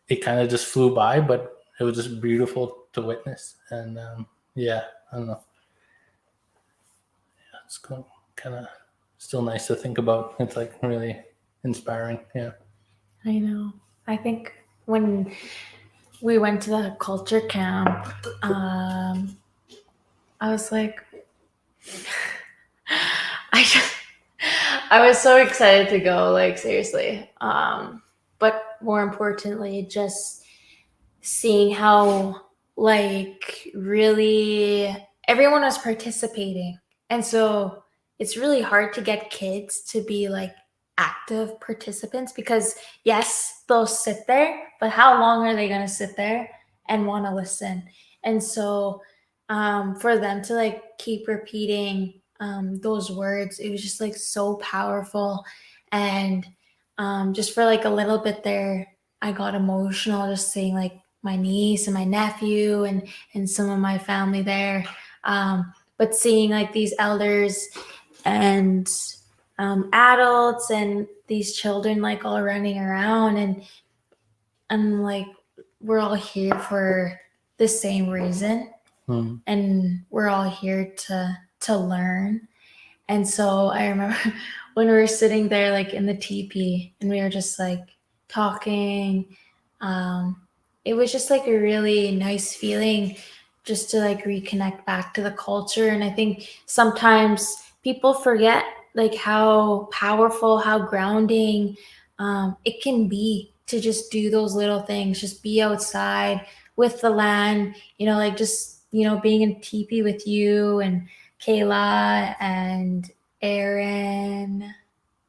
[SPEAKER 2] it kind of just flew by, but it was just beautiful to witness. And yeah, I don't know. Yeah, it's kind of still nice to think about. It's like really inspiring. Yeah.
[SPEAKER 1] I know. I think when we went to the culture camp, I was like, I just, I was so excited to go, like seriously. But more importantly, just seeing how like really everyone was participating. And so it's really hard to get kids to be like active participants because yes, they'll sit there, but how long are they going to sit there and want to listen? And so for them to like keep repeating those words, it was just like so powerful. And just for like a little bit there, I got emotional just seeing like my niece and my nephew and some of my family there. But seeing like these elders and adults and these children like all running around and like we're all here for the same reason and we're all here to learn. And so I remember when we were sitting there like in the teepee and we were just like talking, it was just like a really nice feeling just to like reconnect back to the culture. And I think sometimes people forget like how powerful, how grounding it can be to just do those little things, just be outside with the land, like just, being in teepee with you and Kayla and Aaron.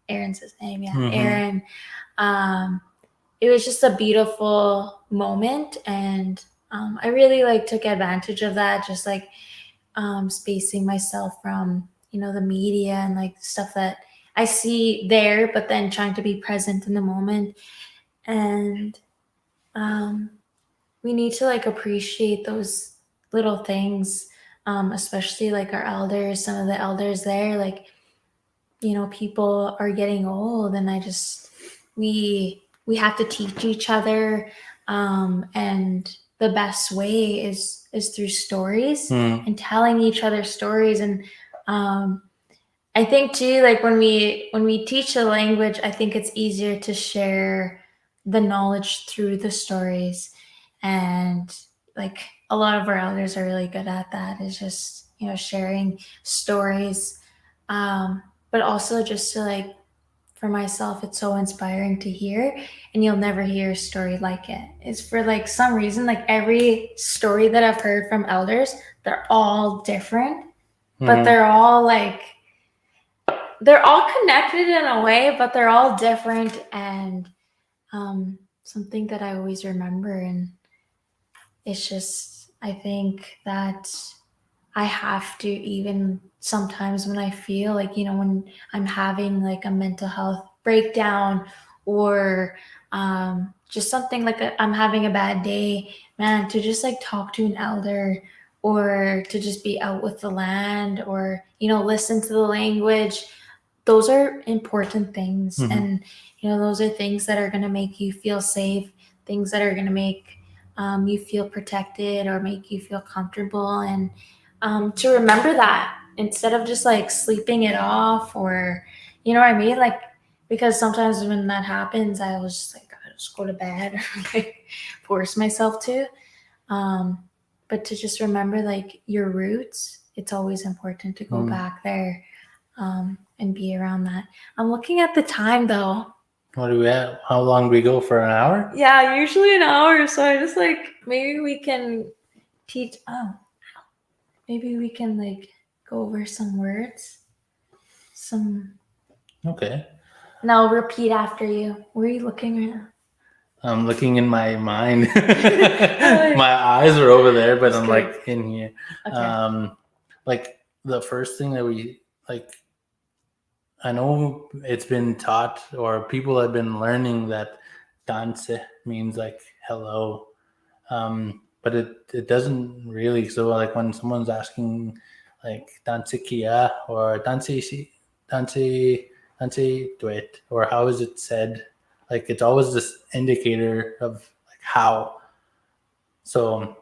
[SPEAKER 1] Aaron's his name, yeah.
[SPEAKER 2] Mm-hmm.
[SPEAKER 1] Aaron. It was just a beautiful moment, and I really like took advantage of that, just like spacing myself from the media and like stuff that I see there, but then trying to be present in the moment. And we need to like appreciate those little things, especially like our elders, some of the elders there, like people are getting old, and we have to teach each other, and the best way is through stories and telling each other stories. And I think too, like when we teach the language, I think it's easier to share the knowledge through the stories. And like a lot of our elders are really good at that, is just sharing stories, but also just to like, for myself, it's so inspiring to hear, and you'll never hear a story like it. It's for like some reason, like every story that I've heard from elders, they're all different, but they're all connected in a way, but they're all different. And something that I always remember, and it's just, I think that I have to, even sometimes when I feel like, when I'm having like a mental health breakdown, or just something like I'm having a bad day, man, to just like talk to an elder, or to just be out with the land, or, listen to the language. Those are important things. And, those are things that are going to make you feel safe, things that are going to make you feel protected or make you feel comfortable. And to remember that instead of just like sleeping it off, or what I mean, like, because sometimes when that happens, I was just like, I just go to bed or like force myself to, but to just remember like your roots, it's always important to go back there and be around that. I'm looking at the time though.
[SPEAKER 2] What do we have? How long do we go for? An hour?
[SPEAKER 1] Yeah, usually an hour. So I just like, maybe we can teach. Maybe we can like go over some words.
[SPEAKER 2] Okay.
[SPEAKER 1] And I'll repeat after you. Where are you looking right now?
[SPEAKER 2] I'm looking in my mind. My eyes are over there, but I'm like in here.
[SPEAKER 1] Okay.
[SPEAKER 2] Like the first thing that we like, I know it's been taught, or people have been learning, that danse means like hello. But it doesn't really. So like when someone's asking like Tansikia or Tansi Duet, or how is it said? Like it's always this indicator of like how. So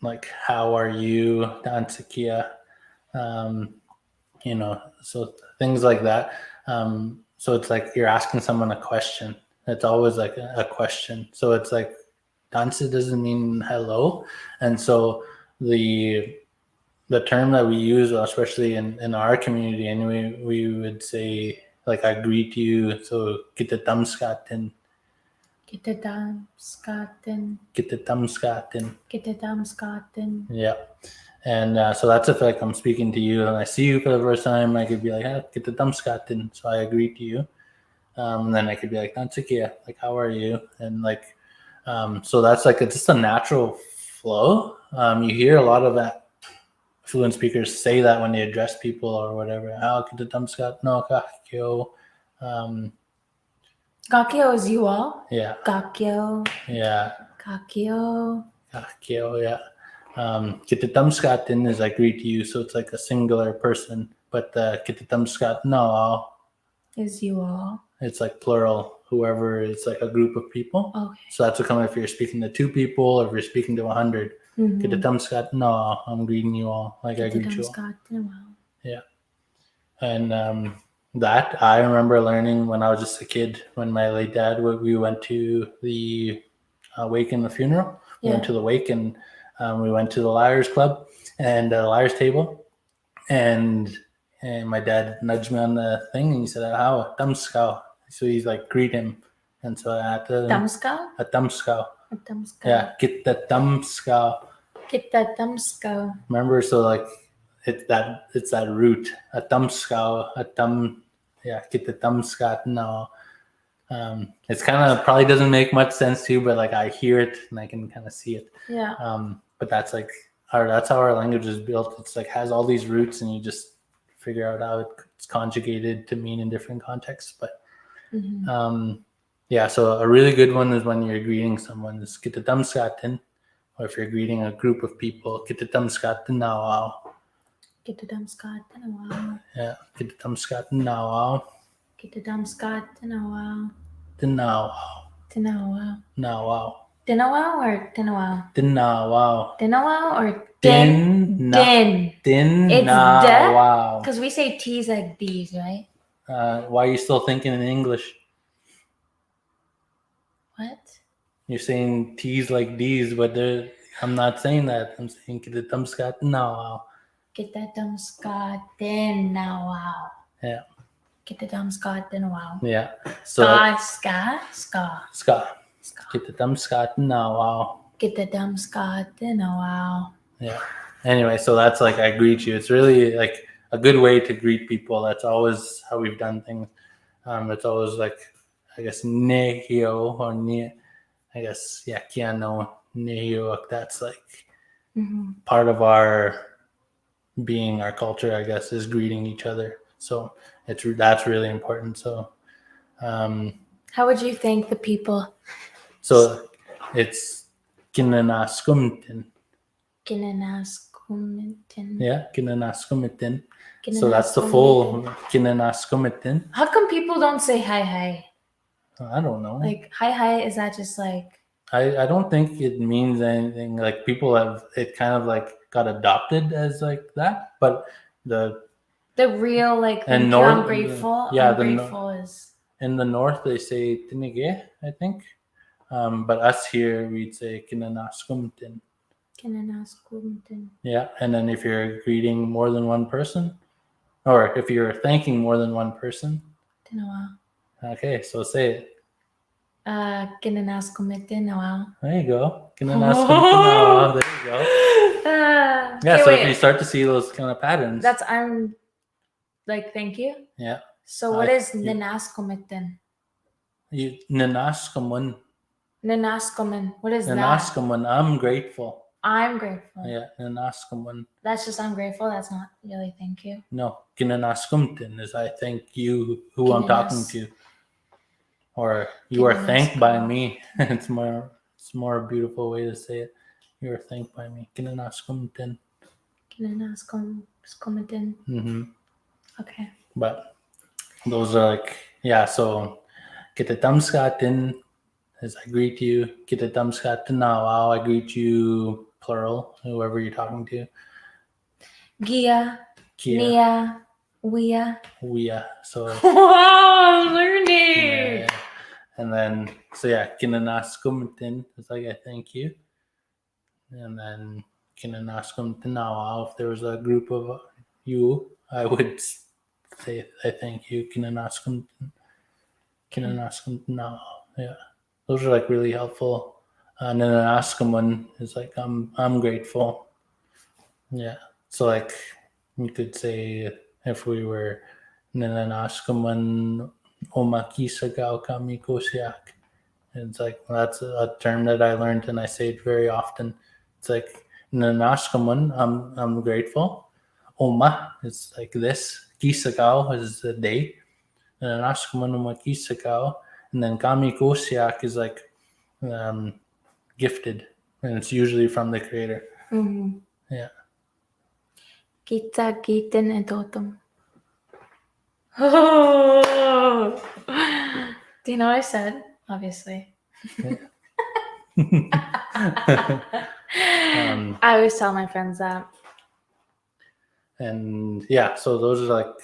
[SPEAKER 2] like how are you, Tansikia? So things like that. So it's like you're asking someone a question. It's always like a question. So it's like danse doesn't mean hello, and so the term that we use, especially in our community anyway, we would say like I greet you. So Kitatamiskatinawaw.
[SPEAKER 1] Kitatamiskatinawaw.
[SPEAKER 2] Yeah. And so that's if like I'm speaking to you and I see you for the first time, I could be like, Kitatamiskatinawaw. So I agree to you. And then I could be like, Tansikia, like, how are you? And like, so that's like, it's just a natural flow. You hear a lot of that fluent speakers say that when they address people or whatever. Kitatamiskatinawaw.
[SPEAKER 1] Gakyo is you all.
[SPEAKER 2] Yeah.
[SPEAKER 1] Gakyo.
[SPEAKER 2] Yeah.
[SPEAKER 1] Gakyo.
[SPEAKER 2] Yeah. Kitatamiskatinawaw is I greet you, so it's like a singular person. But Kitatamiskatinawaw
[SPEAKER 1] is you all.
[SPEAKER 2] It's like plural. Whoever, it's like a group of people.
[SPEAKER 1] Okay.
[SPEAKER 2] So that's what come if you're speaking to 2 people or if you're speaking to 100. Kitatamiskatinawaw. I'm greeting you all. Like I greet you all. Yeah. And that I remember learning when I was just a kid. When my late dad, we went to the wake and the funeral. We went to the wake and we went to the Liars Club and the Liars Table, and my dad nudged me on the thing and he said, "How Tamskow." So he's like, greet him, and so I had to
[SPEAKER 1] Tamskow.
[SPEAKER 2] A Tamskow. Yeah, Kitatamiskatinawaw. Remember, so like it's that root, a Tamskow, Kitatamiskatinawaw. It's kind of probably doesn't make much sense to you, but like I hear it and I can kind of see it.
[SPEAKER 1] Yeah.
[SPEAKER 2] But that's like that's how our language is built. It's like has all these roots, and you just figure out how it's conjugated to mean in different contexts. But yeah, so a really good one is when you're greeting someone is Kitatamiskatin, or if you're greeting a group of people, Kitatamiskatinawaw.
[SPEAKER 1] Kitatamiskatinawaw.
[SPEAKER 2] Yeah, Kitatamiskatinawaw.
[SPEAKER 1] Kitatamiskatinawaw.
[SPEAKER 2] Tinawaw. Nawaw.
[SPEAKER 1] Tinawaw or Tinawaw?
[SPEAKER 2] Tinawaw.
[SPEAKER 1] Tinawaw or Din? It's
[SPEAKER 2] Tinawaw.
[SPEAKER 1] because we say T's like these, right?
[SPEAKER 2] Why are you still thinking in English?
[SPEAKER 1] What?
[SPEAKER 2] You're saying T's like D's, but I'm not saying that. I'm saying Kitatamiskatinawaw.
[SPEAKER 1] Kitatamiskatinawaw.
[SPEAKER 2] Yeah.
[SPEAKER 1] Kitatamiskatinawaw.
[SPEAKER 2] Yeah.
[SPEAKER 1] Ska.
[SPEAKER 2] Kitatamiskatinawaw.
[SPEAKER 1] Kitatamiskatinawaw.
[SPEAKER 2] Yeah. Anyway, so that's like I greet you. It's really like a good way to greet people. That's always how we've done things. It's always like, I guess, nehio or I guess, yeah, kiano, nehio. That's like part of our being, our culture, I guess, is greeting each other. So that's really important. So
[SPEAKER 1] how would you thank the people?
[SPEAKER 2] So it's kinanaskumtin.
[SPEAKER 1] Kinanaskumitin.
[SPEAKER 2] Yeah, kinanaskumitin. So that's the full kinanaskumitin.
[SPEAKER 1] How come people don't say hi?
[SPEAKER 2] I don't know.
[SPEAKER 1] Like hi, is that just like?
[SPEAKER 2] I don't think it means anything. Like people have it kind of like got adopted as like that, but the
[SPEAKER 1] real like
[SPEAKER 2] and
[SPEAKER 1] I'm grateful.
[SPEAKER 2] Yeah,
[SPEAKER 1] I'm grateful is
[SPEAKER 2] in the north they say tinige, I think. But us here we'd say kinanaskumtin. Yeah, and then if you're greeting more than one person, or if you're thanking more than one person, okay, so say it.
[SPEAKER 1] Kinanaskumitinawaw.
[SPEAKER 2] There you go. Kinanaskumitinawaw. There you go. Yeah, so if you start to see those kind of patterns.
[SPEAKER 1] That's I'm like thank you.
[SPEAKER 2] Yeah.
[SPEAKER 1] So what is ninaskumitin?
[SPEAKER 2] Ninaskumun.
[SPEAKER 1] Ninaskumin. What is that?
[SPEAKER 2] Ninaskumun. I'm grateful.
[SPEAKER 1] I'm grateful.
[SPEAKER 2] Yeah, ninaskumun.
[SPEAKER 1] That's just I'm grateful. That's not really thank you.
[SPEAKER 2] No, kinanaskumtin is I thank you who I'm talking to. Or you are thanked by me. It's more a beautiful way to say it. You are thanked by me. Kinanaskumtin.
[SPEAKER 1] Kitatamiskatinawaw.
[SPEAKER 2] Mm-hmm.
[SPEAKER 1] Okay.
[SPEAKER 2] But those are like, yeah, so Kitatamiskatin is I greet you. Kitatamiskatinawaw, I greet you, plural, whoever you're talking to.
[SPEAKER 1] Gia,
[SPEAKER 2] Kia,
[SPEAKER 1] Nia, Wia.
[SPEAKER 2] Wia. So
[SPEAKER 1] Wow, I'm learning.
[SPEAKER 2] yeah. And then, so yeah, Kinanaskumitin is like, I thank you. And then Kinanaskumitinawaw, if there was a group of you, I would say, I thank you. Kinanaskumitinawaw. Yeah. Those are like really helpful. And then an Askamun is like, I'm grateful. Yeah. So like you could say if we were Nananaskaman Omakisagao Kamikosiak. It's like that's a term that I learned and I say it very often. It's like Nananaskaman, I'm grateful. Oma is like this. Kisagao is the day. Nananaskaman Omakisagao. And then Kamikosiak is like gifted. And it's usually from the creator.
[SPEAKER 1] Mm-hmm.
[SPEAKER 2] Yeah.
[SPEAKER 1] Kitakiten and totem. Oh. Do you know what I said? Obviously. I always tell my friends that.
[SPEAKER 2] And yeah, so those are like,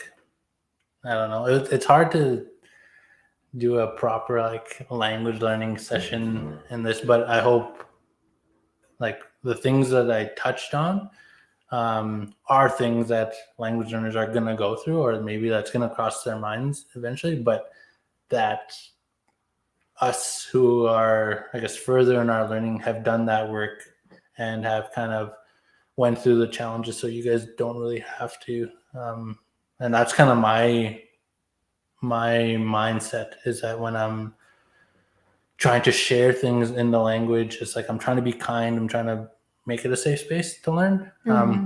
[SPEAKER 2] I don't know. It's hard to do a proper like language learning session in this, but I hope like the things that I touched on are things that language learners are going to go through, or maybe that's going to cross their minds eventually, but that us who are, I guess, further in our learning have done that work and have kind of went through the challenges, so you guys don't really have to. And that's kind of my mindset, is that when I'm trying to share things in the language, it's like I'm trying to be kind. I'm trying to make it a safe space to learn,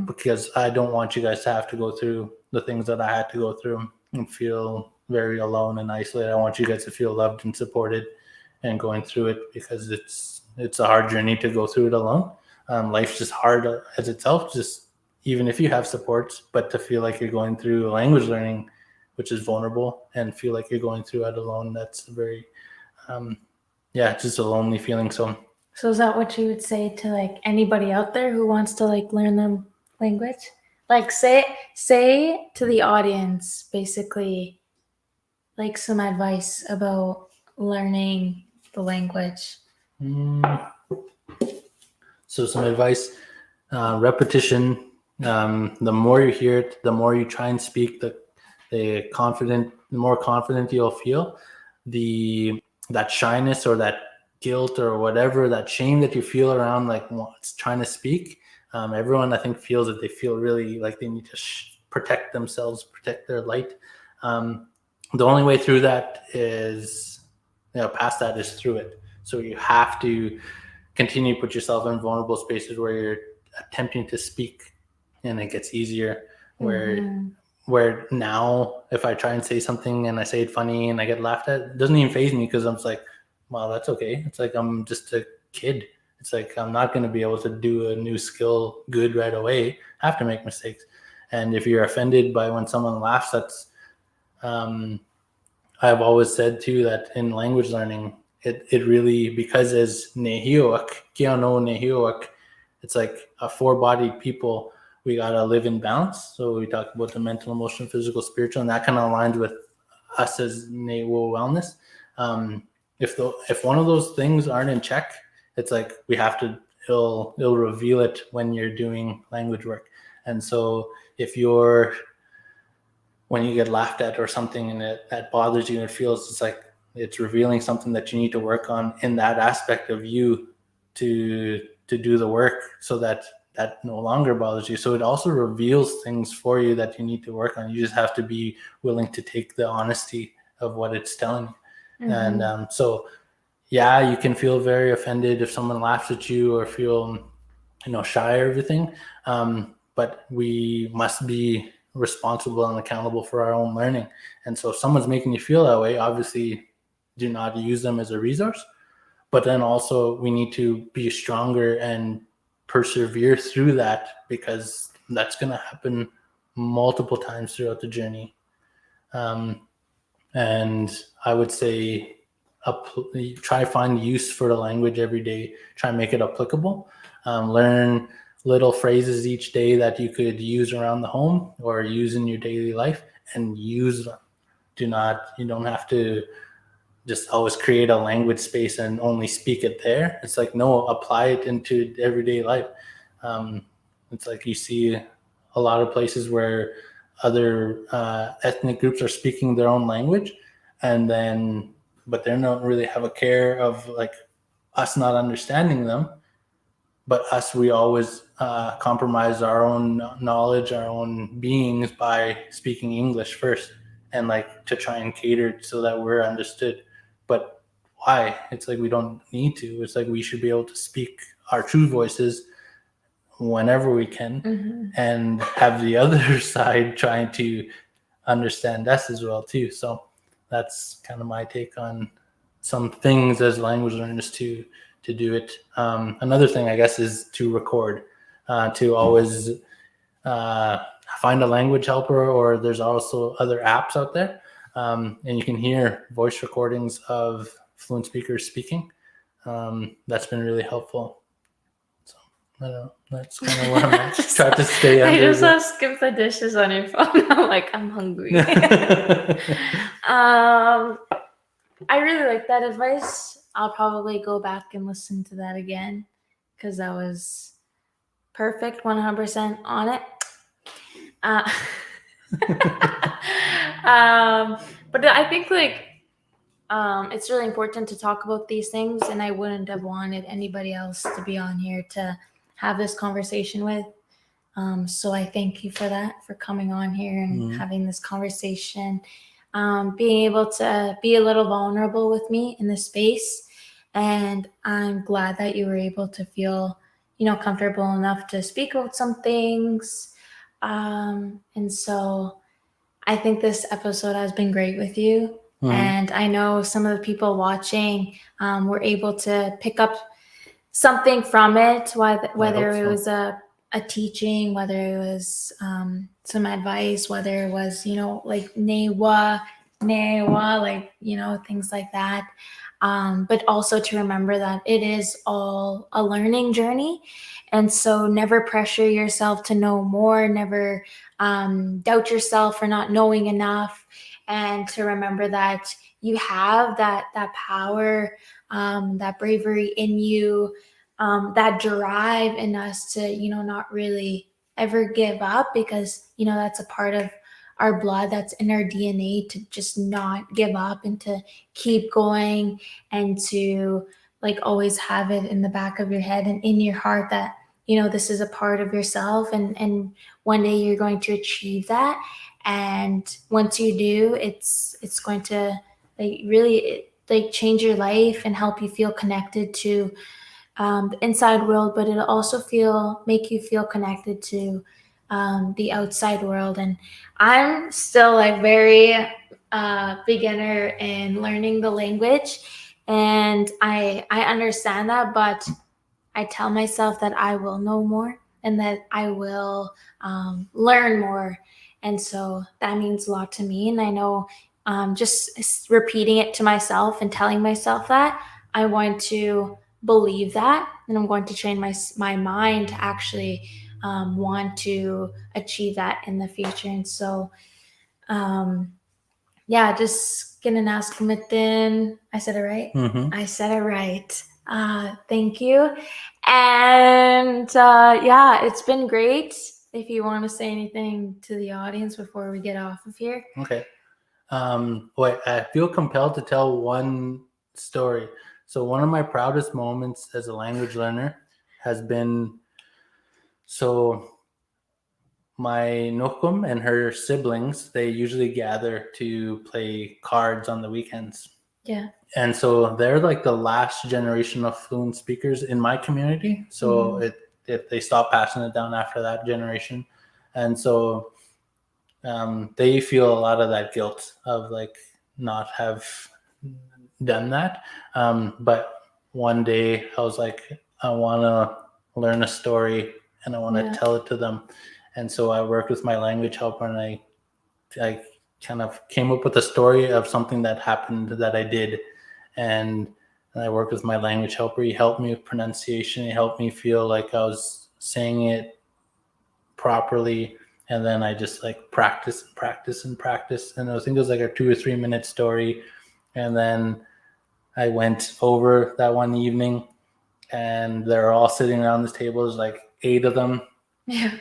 [SPEAKER 2] because I don't want you guys to have to go through the things that I had to go through and feel very alone and isolated. I want you guys to feel loved and supported and going through it, because it's a hard journey to go through it alone. Life's just hard as itself, just even if you have supports, but to feel like you're going through language learning, which is vulnerable, and feel like you're going through it alone, that's very, it's just a lonely feeling. So
[SPEAKER 1] is that what you would say to like anybody out there who wants to like learn the language? Like say to the audience basically like some advice about learning the language.
[SPEAKER 2] So some advice, repetition. The more you hear it, the more you try and speak, the more confident you'll feel. That shyness or that guilt or whatever, that shame that you feel around like trying to speak. Everyone I think feels that they feel really like they need to protect themselves, protect their light. The only way through that is, past that is through it. So you have to continue to put yourself in vulnerable spaces where you're attempting to speak, and it gets easier. Where now, if I try and say something and I say it funny and I get laughed at, it doesn't even faze me, because I'm like, well, that's okay. It's like I'm just a kid. It's like I'm not going to be able to do a new skill good right away. I have to make mistakes. And if you're offended by when someone laughs, that's I've always said too that in language learning, it really, because as Nehiwak, Keano Nehiwak, it's like a four-bodied people, we gotta live in balance. So we talk about the mental, emotional, physical, spiritual, and that kind of aligns with us as Newo wellness. If one of those things aren't in check, it's like we have to, it'll reveal it when you're doing language work. And so when you get laughed at or something and that bothers you, and it feels, it's like it's revealing something that you need to work on in that aspect of you to do the work, so that no longer bothers you. So it also reveals things for you that you need to work on. You just have to be willing to take the honesty of what it's telling you. And so yeah, you can feel very offended if someone laughs at you, or feel shy or everything, but we must be responsible and accountable for our own learning. And so if someone's making you feel that way, obviously do not use them as a resource. But then also we need to be stronger and persevere through that, because that's going to happen multiple times throughout the journey. And I would say try to find use for the language every day. Try and make it applicable. Learn little phrases each day that you could use around the home or use in your daily life, and use them. You don't have to just always create a language space and only speak it there. It's like, no, apply it into everyday life. It's like you see a lot of places where other ethnic groups are speaking their own language, but they don't really have a care of like us not understanding them. But we always compromise our own knowledge, our own beings by speaking English first, and like to try and cater so that we're understood. But why? It's like we don't need to. It's like we should be able to speak our true voices whenever we can, and have the other side trying to understand us as well too. So that's kind of my take on some things as language learners to do it. Another thing, I guess, is to record, to always find a language helper, or there's also other apps out there, and you can hear voice recordings of fluent speakers speaking. That's been really helpful. So I don't know. That's kind of where I'm at. Try to stay under.
[SPEAKER 1] I just saw skip the dishes on your phone. I'm like, I'm hungry. I really like that advice. I'll probably go back and listen to that again because that was perfect, 100% on it. But I think it's really important to talk about these things, and I wouldn't have wanted anybody else to be on here to have this conversation with. So I thank you for that, for coming on here and having this conversation, being able to be a little vulnerable with me in this space. And I'm glad that you were able to feel, comfortable enough to speak about some things. And so I think this episode has been great with you. And I know some of the people watching were able to pick up something from it, whether it was a teaching, whether it was some advice, whether it was, like Newo, like, things like that. But also to remember that it is all a learning journey. And so never pressure yourself to know more, never doubt yourself for not knowing enough, and to remember that you have that power, that bravery in you, that drive in us to, not really ever give up, because, that's a part of our blood, that's in our DNA, to just not give up and to keep going, and to like always have it in the back of your head and in your heart that, this is a part of yourself, and one day you're going to achieve that. And once you do, it's going to really change your life and help you feel connected to the inside world, but it'll also make you feel connected to the outside world. And I'm still very beginner in learning the language, and I understand that, but I tell myself that I will know more and that I will learn more. And so that means a lot to me. And I know just repeating it to myself and telling myself that, I want to believe that, and I'm going to train my mind to actually want to achieve that in the future. And so just Kitatamiskatinawaw. I said it right. I said it right. Thank you. And it's been great. If you want to say anything to the audience before we get off of here.
[SPEAKER 2] Okay. I feel compelled to tell one story. So one of my proudest moments as a language learner has been, my nukum and her siblings, they usually gather to play cards on the weekends.
[SPEAKER 1] Yeah.
[SPEAKER 2] And so they're like the last generation of fluent speakers in my community. So if they stop passing it down after that generation. And so they feel a lot of that guilt of not have done that. But one day I was like, I want to learn a story and I want to tell it to them. And so I worked with my language helper, and I kind of came up with a story of something that happened that I did. And I worked with my language helper. He helped me with pronunciation. He helped me feel like I was saying it properly. And then I just like practice. And I think it was like a 2 or 3 minute story. And then I went over that one evening, and they're all sitting around this table. There's like 8 of them.
[SPEAKER 1] Yeah.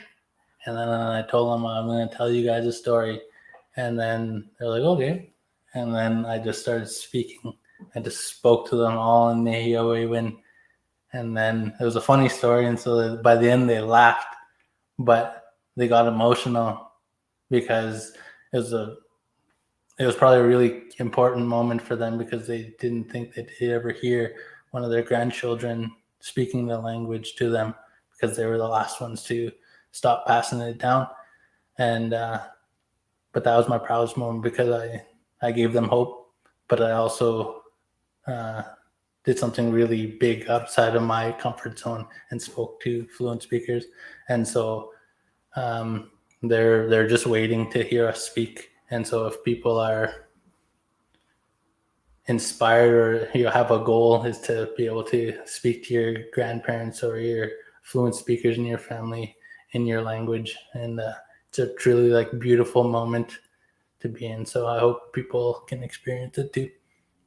[SPEAKER 2] And then I told them, I'm going to tell you guys a story. And then they're like, okay. And then I just started speaking. I just spoke to them all in Newo. And then it was a funny story. And so by the end, they laughed, but they got emotional because it was probably a really important moment for them, because they didn't think they'd ever hear one of their grandchildren speaking the language to them, because they were the last ones to stop passing it down. And but that was my proudest moment, because I gave them hope, but I also did something really big outside of my comfort zone and spoke to fluent speakers. And so they're just waiting to hear us speak. And so if people are inspired, or have a goal, is to be able to speak to your grandparents or your fluent speakers in your family in your language. And it's a truly like beautiful moment to be in. So I hope people can experience it too.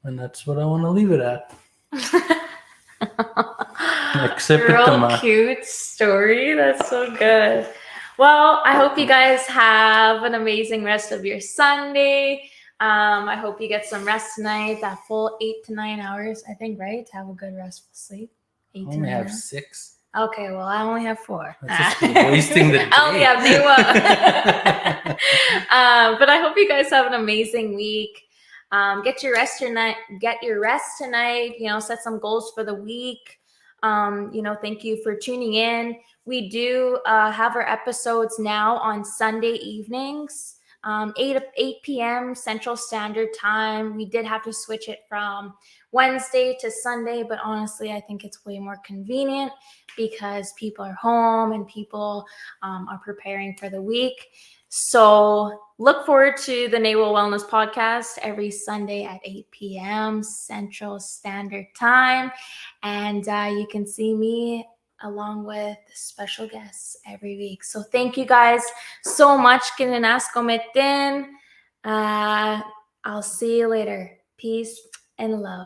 [SPEAKER 2] And that's what I want to leave it at.
[SPEAKER 1] Real cute story. That's so good. Well, I hope you guys have an amazing rest of your Sunday. I hope you get some rest tonight, that full 8 to 9 hours, I think, right? To have a good restful sleep. 8 to 9
[SPEAKER 2] I only have
[SPEAKER 1] hours.
[SPEAKER 2] 6.
[SPEAKER 1] Okay, well, I only have 4.
[SPEAKER 2] That's just wasting the day.
[SPEAKER 1] I only have Newo. But I hope you guys have an amazing week. Get your rest tonight. Set some goals for the week. Thank you for tuning in. We do have our episodes now on Sunday evenings, 8 p.m. Central Standard Time. We did have to switch it from Wednesday to Sunday, but honestly, I think it's way more convenient because people are home and people are preparing for the week. So look forward to the Newo Wellness Podcast every Sunday at 8 p.m. Central Standard Time. And you can see me along with special guests every week. So thank you guys so much. I'll see you later. Peace and love.